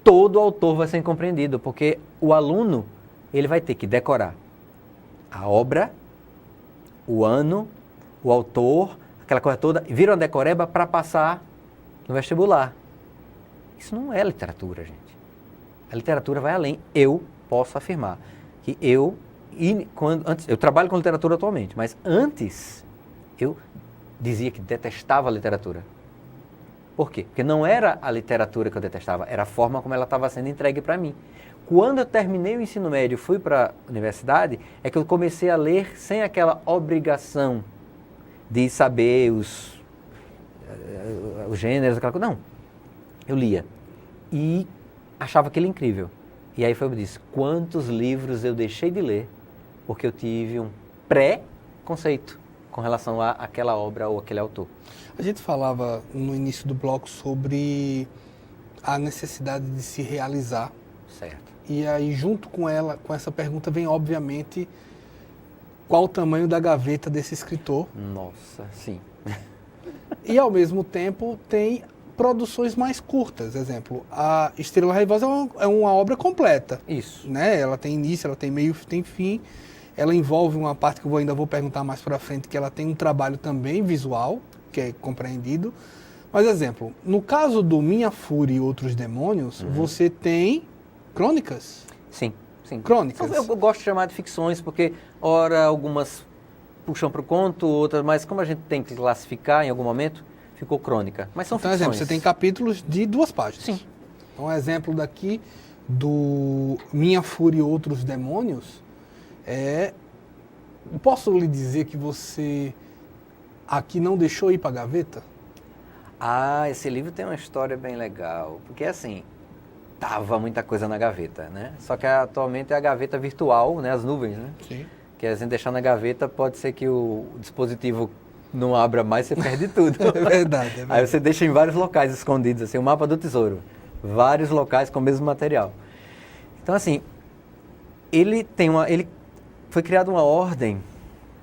todo autor vai ser incompreendido, porque o aluno, ele vai ter que decorar a obra, o ano, o autor, aquela coisa toda, vira uma decoreba para passar no vestibular. Isso não é literatura, gente. A literatura vai além. Eu posso afirmar que eu trabalho com literatura atualmente, mas antes eu dizia que detestava a literatura. Por quê? Porque não era a literatura que eu detestava, era a forma como ela estava sendo entregue para mim. Quando eu terminei o ensino médio e fui para a universidade, é que eu comecei a ler sem aquela obrigação de saber os gêneros, aquela coisa. Não, eu lia e achava aquilo incrível. E aí foi o que eu disse, quantos livros eu deixei de ler porque eu tive um pré-conceito com relação àquela obra ou aquele autor. A gente falava no início do bloco sobre a necessidade de se realizar. Certo. E aí, junto com ela, com essa pergunta, vem, obviamente, qual o tamanho da gaveta desse escritor. Nossa, sim. E, ao mesmo tempo, tem produções mais curtas. Exemplo, a Estrela Raivosa é uma obra completa. Isso. Né? Ela tem início, ela tem meio, tem fim. Ela envolve uma parte que eu ainda vou perguntar mais para frente, que ela tem um trabalho também visual, que é compreendido. Mas, exemplo, no caso do Minha Fúria e Outros Demônios, você tem crônicas. Sim, sim. Crônicas. Eu gosto de chamar de ficções, porque, ora, algumas puxam para o conto, outras, mas como a gente tem que classificar em algum momento, ficou crônica. Mas são ficções. Exemplo, você tem capítulos de 2 páginas. Sim. Então, um exemplo daqui do Minha Fúria e Outros Demônios é... Posso lhe dizer que você aqui não deixou ir para a gaveta? Ah, esse livro tem uma história bem legal, porque assim, tava muita coisa na gaveta, né? Só que atualmente é a gaveta virtual, né? As nuvens, né? Sim. Que a gente deixar na gaveta, pode ser que o dispositivo não abra mais, você perde tudo. É verdade. Aí você deixa em vários locais escondidos, assim, o mapa do tesouro. Vários locais com o mesmo material. Então, assim, ele foi criada uma ordem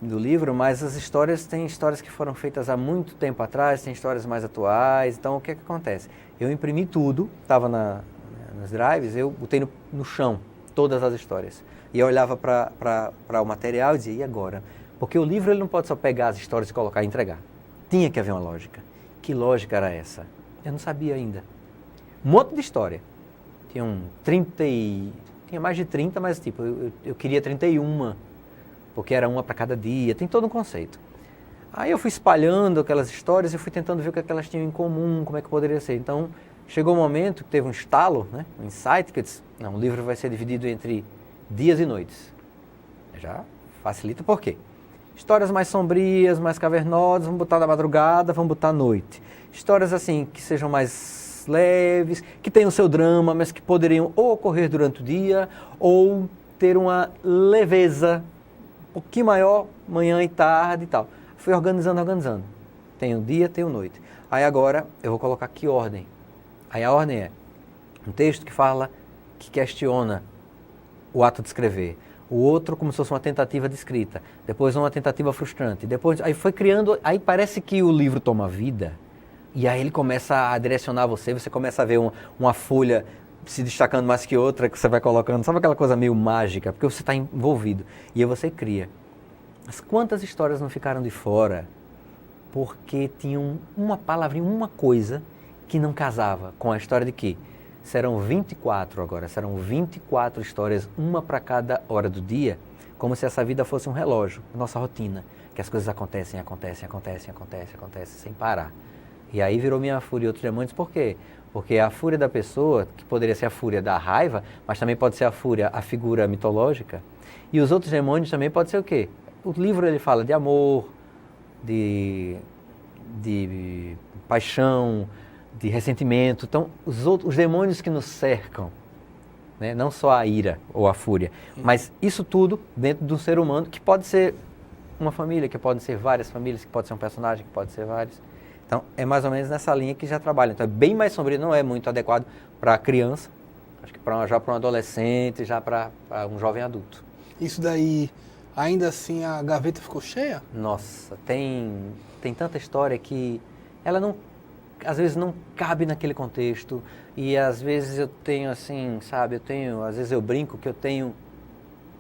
do livro, mas as histórias, tem histórias que foram feitas há muito tempo atrás, tem histórias mais atuais. Então, o que acontece? Eu imprimi tudo, estava nos drives, eu botei no chão todas as histórias. E eu olhava para o material e dizia, e agora? Porque o livro ele não pode só pegar as histórias e colocar e entregar. Tinha que haver uma lógica. Que lógica era essa? Eu não sabia ainda. Um monte de história. Tinha mais de 30, mas tipo, eu queria 31, porque era uma para cada dia, tem todo um conceito. Aí eu fui espalhando aquelas histórias e fui tentando ver o que elas tinham em comum, como é que poderia ser. Então, chegou um momento que teve um estalo, né, um insight, que eu disse, não, o livro vai ser dividido entre dias e noites. Já facilita, por quê? Histórias mais sombrias, mais cavernosas, vamos botar na madrugada, vamos botar à noite. Histórias assim, que sejam mais leves, que tenham seu drama, mas que poderiam ou ocorrer durante o dia, ou ter uma leveza um pouquinho maior, manhã e tarde e tal. Fui organizando. Tenho dia, tenho noite. Aí agora eu vou colocar aqui ordem. Aí a ordem é um texto que fala, que questiona o ato de escrever. O outro como se fosse uma tentativa de escrita. Depois uma tentativa frustrante. Depois, aí foi criando, aí parece que o livro toma vida. E aí ele começa a direcionar você começa a ver uma folha se destacando mais que outra, que você vai colocando. Sabe aquela coisa meio mágica? Porque você está envolvido. E aí você cria. Mas quantas histórias não ficaram de fora porque tinham uma palavrinha, uma coisa que não casava com a história de que serão 24 agora, serão 24 histórias, uma para cada hora do dia, como se essa vida fosse um relógio, nossa rotina, que as coisas acontecem sem parar. E aí virou Minha Fúria e Outros Demônios, por quê? Porque a fúria da pessoa, que poderia ser a fúria da raiva, mas também pode ser a fúria, a figura mitológica, e os outros demônios também pode ser o quê? O livro ele fala de amor, de paixão, de ressentimento. Então, os demônios que nos cercam, né? Não só a ira ou a fúria, mas isso tudo dentro de um ser humano, que pode ser uma família, que pode ser várias famílias, que pode ser um personagem, que pode ser vários. Então, é mais ou menos nessa linha que já trabalha. Então, é bem mais sombrio, não é muito adequado para a criança, acho que já para um adolescente, já para um jovem adulto. Isso daí, ainda assim, a gaveta ficou cheia? Nossa, tem tanta história que ela não, às vezes não cabe naquele contexto, e às vezes eu tenho assim, sabe, às vezes eu brinco que eu tenho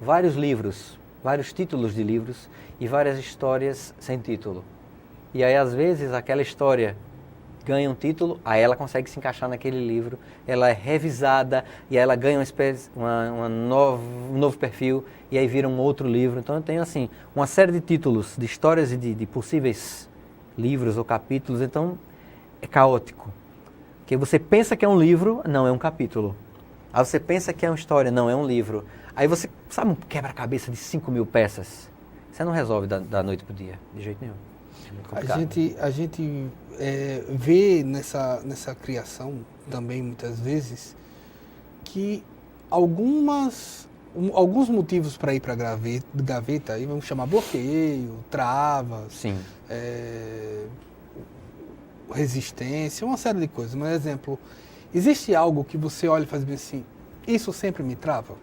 vários livros, vários títulos de livros e várias histórias sem título. E aí às vezes aquela história ganha um título, aí ela consegue se encaixar naquele livro, ela é revisada e aí ela ganha um novo perfil e aí vira um outro livro. Então eu tenho assim uma série de títulos, de histórias e de possíveis livros ou capítulos, então é caótico. Porque você pensa que é um livro, não, é um capítulo. Aí você pensa que é uma história, não, é um livro. Aí você, sabe, um quebra-cabeça de 5.000 peças? Você não resolve da noite pro dia, de jeito nenhum. É muito complicado. A gente vê nessa criação também, muitas vezes, que alguns motivos para ir para a gaveta, aí vamos chamar bloqueio, travas, sim. Resistência, uma série de coisas. Por exemplo, existe algo que você olha e faz bem assim, isso sempre me trava?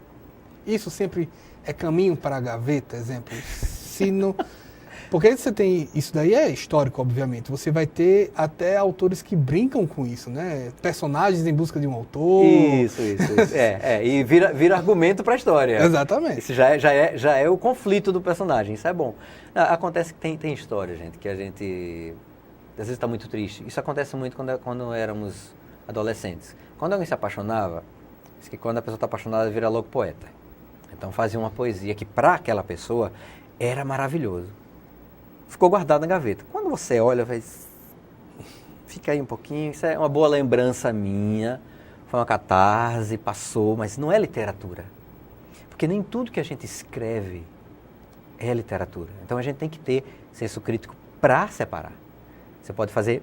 Isso sempre é caminho para a gaveta, exemplo? Se não... Porque você tem, isso daí é histórico, obviamente, você vai ter até autores que brincam com isso, né? Personagens em busca de um autor. Isso. E vira argumento para a história. Exatamente. Isso já é o conflito do personagem, isso é bom. Acontece que tem história, gente, que a gente às vezes está muito triste. Isso acontece muito quando éramos adolescentes. Quando alguém se apaixonava, diz que quando a pessoa está apaixonada vira logo poeta. Então fazia uma poesia que para aquela pessoa era maravilhoso. Ficou guardado na gaveta. Quando você olha, fica aí um pouquinho, isso é uma boa lembrança minha, foi uma catarse, passou, mas não é literatura. Porque nem tudo que a gente escreve é literatura. Então a gente tem que ter senso crítico para separar. Você pode fazer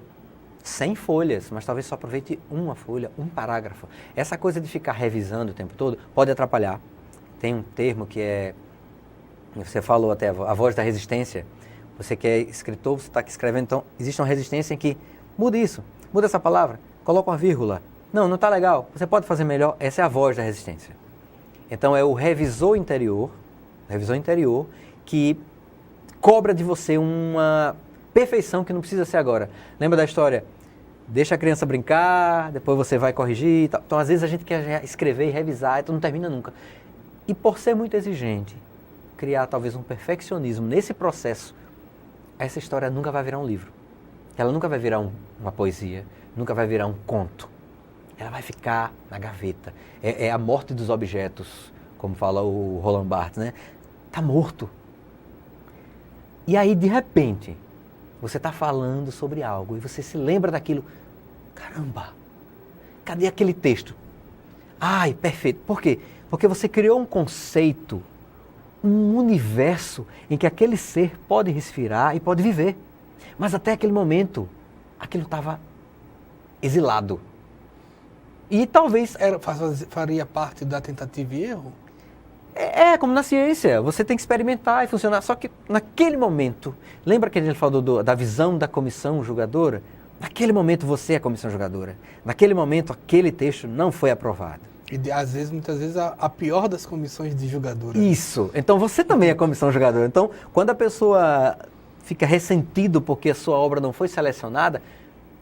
100 folhas, mas talvez só aproveite uma folha, um parágrafo. Essa coisa de ficar revisando o tempo todo pode atrapalhar. Tem um termo que você falou até, a voz da resistência. Você que é escritor, você está aqui escrevendo, então existe uma resistência em que muda isso, muda essa palavra, coloca uma vírgula. Não está legal, você pode fazer melhor. Essa é a voz da resistência. Então é o revisor interior que cobra de você uma perfeição que não precisa ser agora. Lembra da história? Deixa a criança brincar, depois você vai corrigir e tal. Então às vezes a gente quer escrever e revisar, então não termina nunca. E por ser muito exigente, criar talvez um perfeccionismo nesse processo, essa história nunca vai virar um livro. Ela nunca vai virar uma poesia, nunca vai virar um conto. Ela vai ficar na gaveta. É a morte dos objetos, como fala o Roland Barthes, né? Está morto. E aí, de repente, você está falando sobre algo e você se lembra daquilo. Caramba, cadê aquele texto? Ai, perfeito. Por quê? Porque você criou um conceito, um universo em que aquele ser pode respirar e pode viver. Mas até aquele momento, aquilo estava exilado. E talvez... faria parte da tentativa e erro? Como na ciência, você tem que experimentar e funcionar. Só que naquele momento, lembra que a gente falou da visão da comissão julgadora? Naquele momento você é a comissão julgadora. Naquele momento aquele texto não foi aprovado. E muitas vezes, a pior das comissões de julgadora. Isso. Então você também é comissão julgadora. Então, quando a pessoa fica ressentido porque a sua obra não foi selecionada,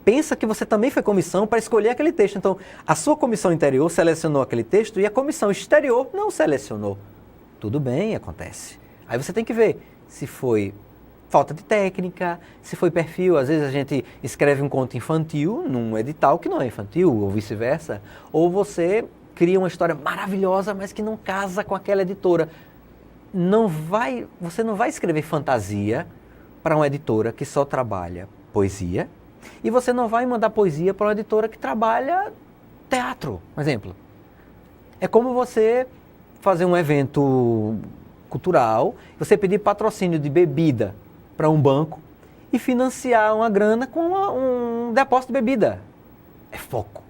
pensa que você também foi comissão para escolher aquele texto. Então, a sua comissão interior selecionou aquele texto e a comissão exterior não selecionou. Tudo bem, acontece. Aí você tem que ver se foi falta de técnica, se foi perfil. Às vezes a gente escreve um conto infantil num edital que não é infantil, ou vice-versa. Ou você cria uma história maravilhosa, mas que não casa com aquela editora. Você não vai escrever fantasia para uma editora que só trabalha poesia, e você não vai mandar poesia para uma editora que trabalha teatro, por exemplo. É como você fazer um evento cultural, você pedir patrocínio de bebida para um banco e financiar uma grana com um depósito de bebida. É foco.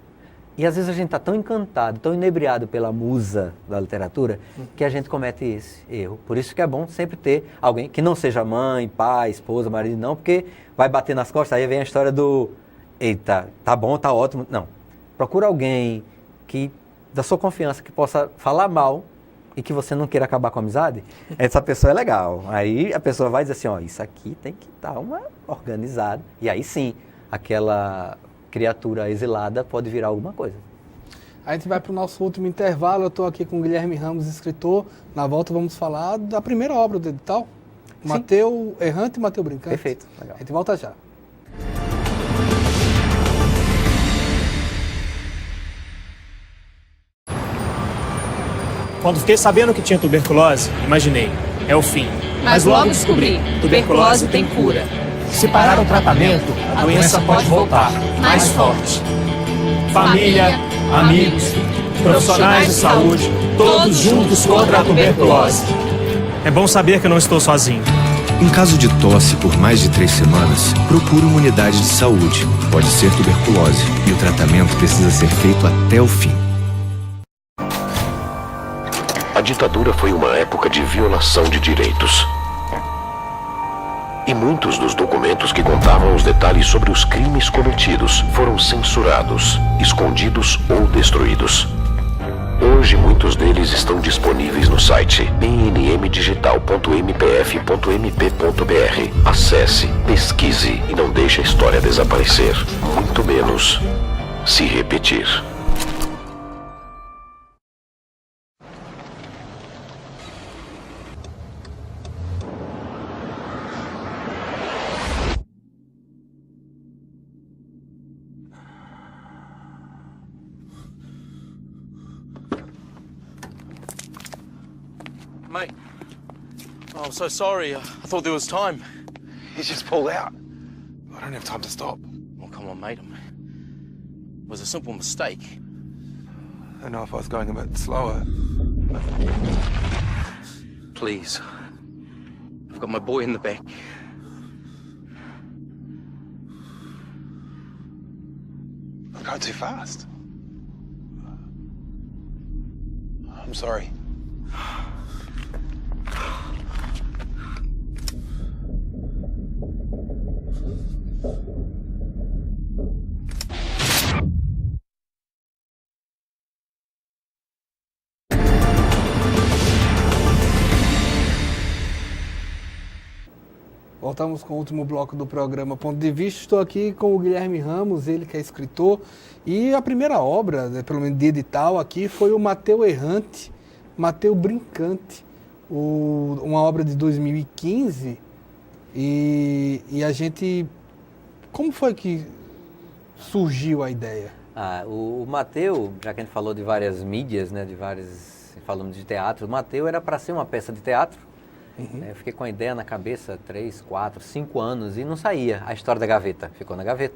E às vezes a gente está tão encantado, tão inebriado pela musa da literatura, que a gente comete esse erro. Por isso que é bom sempre ter alguém que não seja mãe, pai, esposa, marido, não, porque vai bater nas costas, aí vem a história do, eita, tá bom, tá ótimo. Não. Procura alguém da sua confiança que possa falar mal e que você não queira acabar com a amizade. Essa pessoa é legal. Aí a pessoa vai dizer assim, isso aqui tem que estar organizado. E aí sim, aquela criatura exilada pode virar alguma coisa. A gente vai para o nosso último intervalo. Eu estou aqui com o Guilherme Ramos, escritor. Na volta vamos falar da primeira obra do edital, Mateu Errante e Mateu Brincante. Perfeito, legal. A gente volta já. Quando fiquei sabendo que tinha tuberculose, imaginei, é o fim. Mas logo descobri, tuberculose tem cura. Se parar o tratamento, a doença pode voltar, mais forte. família, amigos, profissionais de saúde, todos juntos contra a tuberculose. É bom saber que eu não estou sozinho. Em caso de tosse por mais de 3 semanas, procure uma unidade de saúde. Pode ser tuberculose e o tratamento precisa ser feito até o fim. A ditadura foi uma época de violação de direitos. E muitos dos documentos que contavam os detalhes sobre os crimes cometidos foram censurados, escondidos ou destruídos. Hoje, muitos deles estão disponíveis no site bnmdigital.mpf.mp.br. Acesse, pesquise e não deixe a história desaparecer, muito menos se repetir. Mate, I'm so sorry. I thought there was time. He just pulled out. I don't have time to stop. Oh, come on, mate. It was a simple mistake. I know if I was going a bit slower. Please. I've got my boy in the back. I'm going too fast. I'm sorry. Voltamos com o último bloco do programa Ponto de Vista. Estou aqui com o Guilherme Ramos, ele que é escritor. E a primeira obra, né, pelo menos de edital aqui, foi o Mateu Errante, Mateu Brincante, uma obra de 2015. E a gente... Como foi que surgiu a ideia? O Mateu, já que a gente falou de várias mídias, né, falamos de teatro, o Mateu era para ser uma peça de teatro. Eu fiquei com a ideia na cabeça 3, 4, 5 anos e não saía. A história da gaveta ficou na gaveta.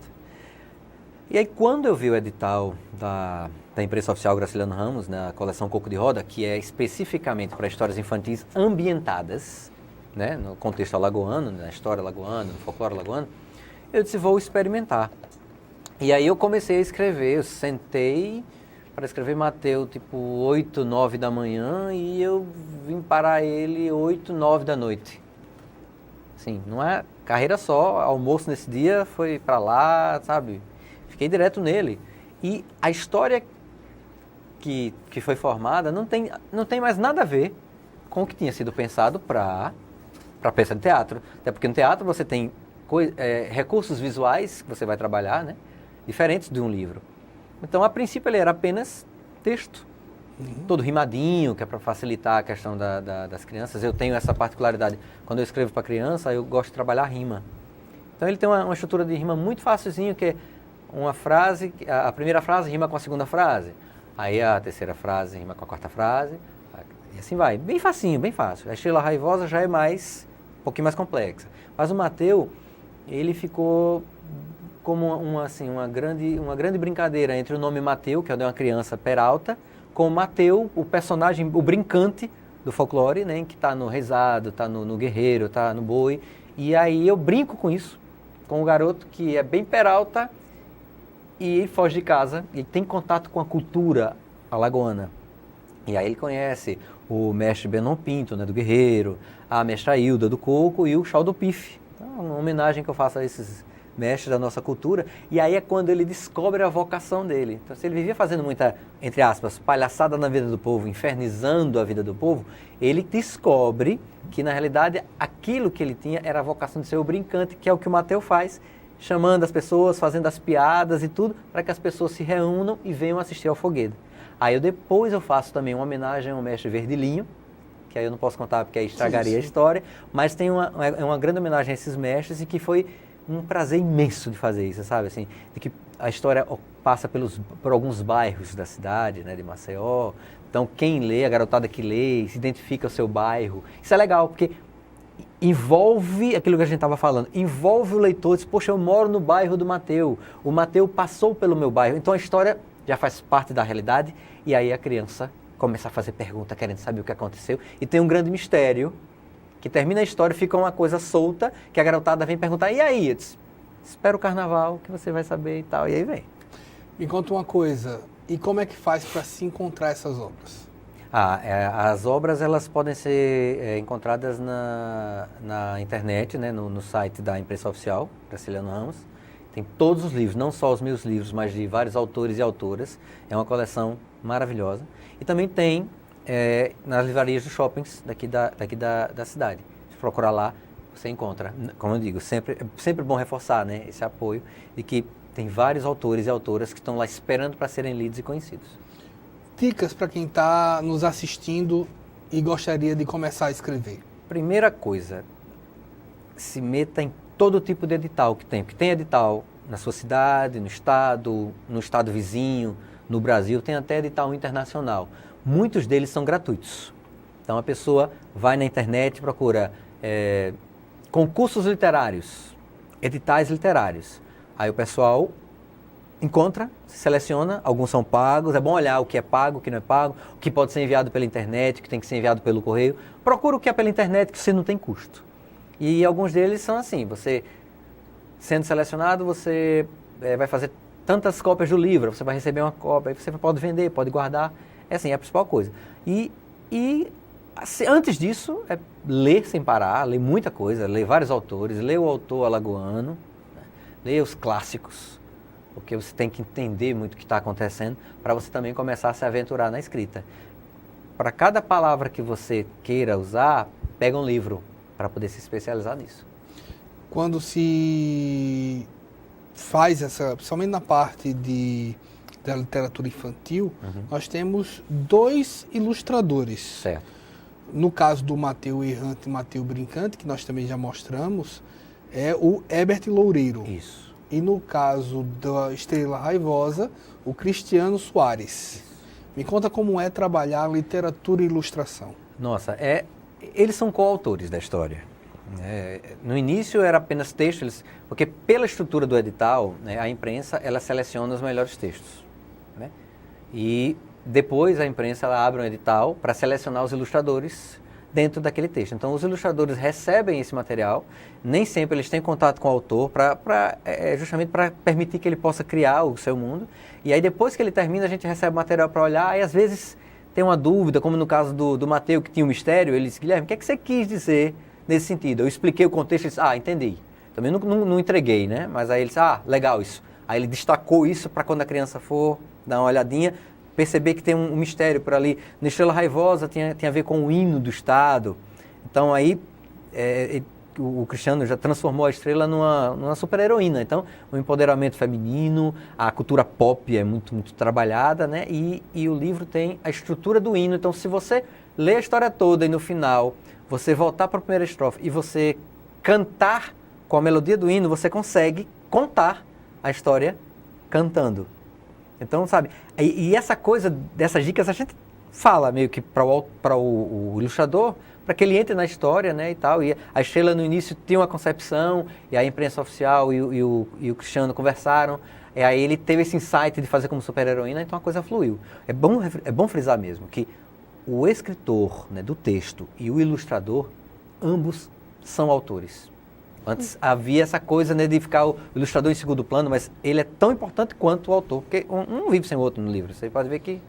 E aí quando eu vi o edital da imprensa oficial Graciliano Ramos, na coleção Coco de Roda, que é especificamente para histórias infantis ambientadas, né, no contexto alagoano, na história alagoana, no folclore alagoano, eu disse, vou experimentar. E aí eu comecei a escrever, eu sentei para escrever Mateu, tipo 8, 9 da manhã, e eu vim parar ele 8, 9 da noite. Assim, não é carreira só, almoço nesse dia foi para lá, sabe? Fiquei direto nele. E a história que foi formada não tem mais nada a ver com o que tinha sido pensado para peça de teatro. Até porque no teatro você tem recursos visuais que você vai trabalhar, né? Diferentes de um livro. Então, a princípio, ele era apenas texto, todo rimadinho, que é para facilitar a questão das crianças. Eu tenho essa particularidade. Quando eu escrevo para criança, eu gosto de trabalhar rima. Então, ele tem uma estrutura de rima muito facilzinho, que é uma frase, a primeira frase rima com a segunda frase. Aí, a terceira frase rima com a quarta frase. E assim vai. Bem facinho, bem fácil. A Estrela Raivosa já é um pouquinho mais complexa. Mas o Mateu, ele ficou como uma grande brincadeira entre o nome Mateu, que é de uma criança peralta, com o Mateu, o personagem, o brincante do folclore, né, que está no rezado, está no guerreiro, está no boi. E aí eu brinco com isso, com o garoto que é bem peralta e foge de casa e tem contato com a cultura alagoana. E aí ele conhece o mestre Benon Pinto, né, do guerreiro, a mestra Hilda do coco e o Chau do Pife. Então, uma homenagem que eu faço a esses mestre da nossa cultura, e aí é quando ele descobre a vocação dele. Então, se ele vivia fazendo muita, entre aspas, palhaçada na vida do povo, infernizando a vida do povo, ele descobre que, na realidade, aquilo que ele tinha era a vocação de ser o brincante, que é o que o Mateu faz, chamando as pessoas, fazendo as piadas e tudo, para que as pessoas se reúnam e venham assistir ao Foguedo. Aí depois eu faço também uma homenagem ao mestre Verdilinho, que aí eu não posso contar porque aí estragaria a história, mas tem uma grande homenagem a esses mestres e que foi um prazer imenso de fazer isso, sabe? Assim, de que a história passa por alguns bairros da cidade, né, de Maceió. Então, quem lê, a garotada que lê, se identifica o seu bairro. Isso é legal, porque envolve aquilo que a gente estava falando, envolve o leitor, diz, poxa, eu moro no bairro do Mateu, o Mateu passou pelo meu bairro. Então, a história já faz parte da realidade, e aí a criança começa a fazer pergunta, querendo saber o que aconteceu, e tem um grande mistério, que termina a história, fica uma coisa solta, que a garotada vem perguntar, e aí? Eu disse, espera o carnaval, que você vai saber e tal, e aí vem. Me conta uma coisa, e como é que faz para se encontrar essas obras? As obras elas podem ser encontradas na internet, né, no site da imprensa oficial, Graciliano Ramos. Tem todos os livros, não só os meus livros, mas de vários autores e autoras. É uma coleção maravilhosa. E também tem nas livrarias dos shoppings daqui da cidade. Se procurar lá, você encontra. Como eu digo, sempre bom reforçar, né, esse apoio de que tem vários autores e autoras que estão lá esperando para serem lidos e conhecidos. Dicas para quem está nos assistindo e gostaria de começar a escrever. Primeira coisa, se meta em todo tipo de edital que tem. Porque tem edital na sua cidade, no estado vizinho, no Brasil, tem até edital internacional. Muitos deles são gratuitos. Então a pessoa vai na internet e procura concursos literários, editais literários. Aí o pessoal encontra, seleciona, alguns são pagos, é bom olhar o que é pago, o que não é pago, o que pode ser enviado pela internet, o que tem que ser enviado pelo correio. Procura o que é pela internet, que você não tem custo. E alguns deles são assim, você sendo selecionado, você vai fazer tantas cópias do livro, você vai receber uma cópia, você pode vender, pode guardar, é assim, é a principal coisa. E assim, antes disso, é ler sem parar, ler muita coisa, ler vários autores, ler o autor alagoano, né? Ler os clássicos, porque você tem que entender muito o que está acontecendo para você também começar a se aventurar na escrita. Para cada palavra que você queira usar, pega um livro para poder se especializar nisso. Quando se faz principalmente na parte da literatura infantil, nós temos 2 ilustradores. Certo. No caso do Mateu Errante e Mateu Brincante, que nós também já mostramos, é o Herbert Loureiro. Isso. E no caso da Estrela Raivosa, o Cristiano Soares. Me conta como é trabalhar literatura e ilustração. Nossa, eles são coautores da história. No início era apenas texto, porque pela estrutura do edital, né, a imprensa ela seleciona os melhores textos. Né? E depois a imprensa ela abre um edital para selecionar os ilustradores dentro daquele texto. Então os ilustradores recebem esse material, nem sempre eles têm contato com o autor, justamente para permitir que ele possa criar o seu mundo. E aí depois que ele termina, a gente recebe o material para olhar, e às vezes tem uma dúvida, como no caso do Mateu, que tinha um mistério, ele disse, Guilherme, o que é que você quis dizer nesse sentido? Eu expliquei o contexto, ele disse, entendi. Também não entreguei, né? Mas aí ele disse, legal isso. Aí ele destacou isso para quando a criança for dar uma olhadinha, perceber que tem um mistério por ali. Na Estrela Raivosa tem a ver com o hino do Estado. Então aí o Cristiano já transformou a Estrela numa super-heroína. Então o empoderamento feminino, a cultura pop é muito, muito trabalhada, né? E o livro tem a estrutura do hino. Então se você lê a história toda e no final você voltar para a primeira estrofe e você cantar com a melodia do hino, você consegue contar a história cantando. Então, sabe, e essa coisa, dessas dicas, a gente fala meio que para o ilustrador, para que ele entre na história, né, e tal. E a Estrela, no início, tinha uma concepção, e a imprensa oficial e o Cristiano conversaram, e aí ele teve esse insight de fazer como super-heroína, então a coisa fluiu. É bom frisar mesmo que o escritor, né, do texto e o ilustrador, ambos são autores. Antes havia essa coisa, né, de ficar o ilustrador em segundo plano, mas ele é tão importante quanto o autor, porque um não vive sem o outro no livro. Você pode ver que...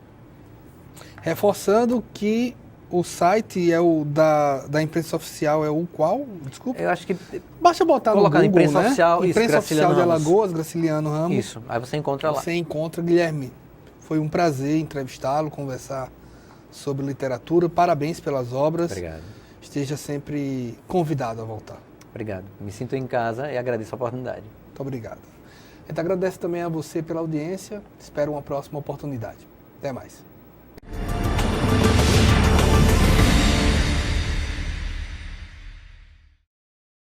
Reforçando que o site é o da imprensa oficial, é o qual? Desculpa. Eu acho que... Basta botar no Google, imprensa oficial, imprensa oficial de Alagoas, Graciliano Ramos. Isso, aí você encontra lá. Você encontra, Guilherme. Foi um prazer entrevistá-lo, conversar sobre literatura. Parabéns pelas obras. Obrigado. Esteja sempre convidado a voltar. Obrigado. Me sinto em casa e agradeço a oportunidade. Muito obrigado. A gente agradece também a você pela audiência. Espero uma próxima oportunidade. Até mais.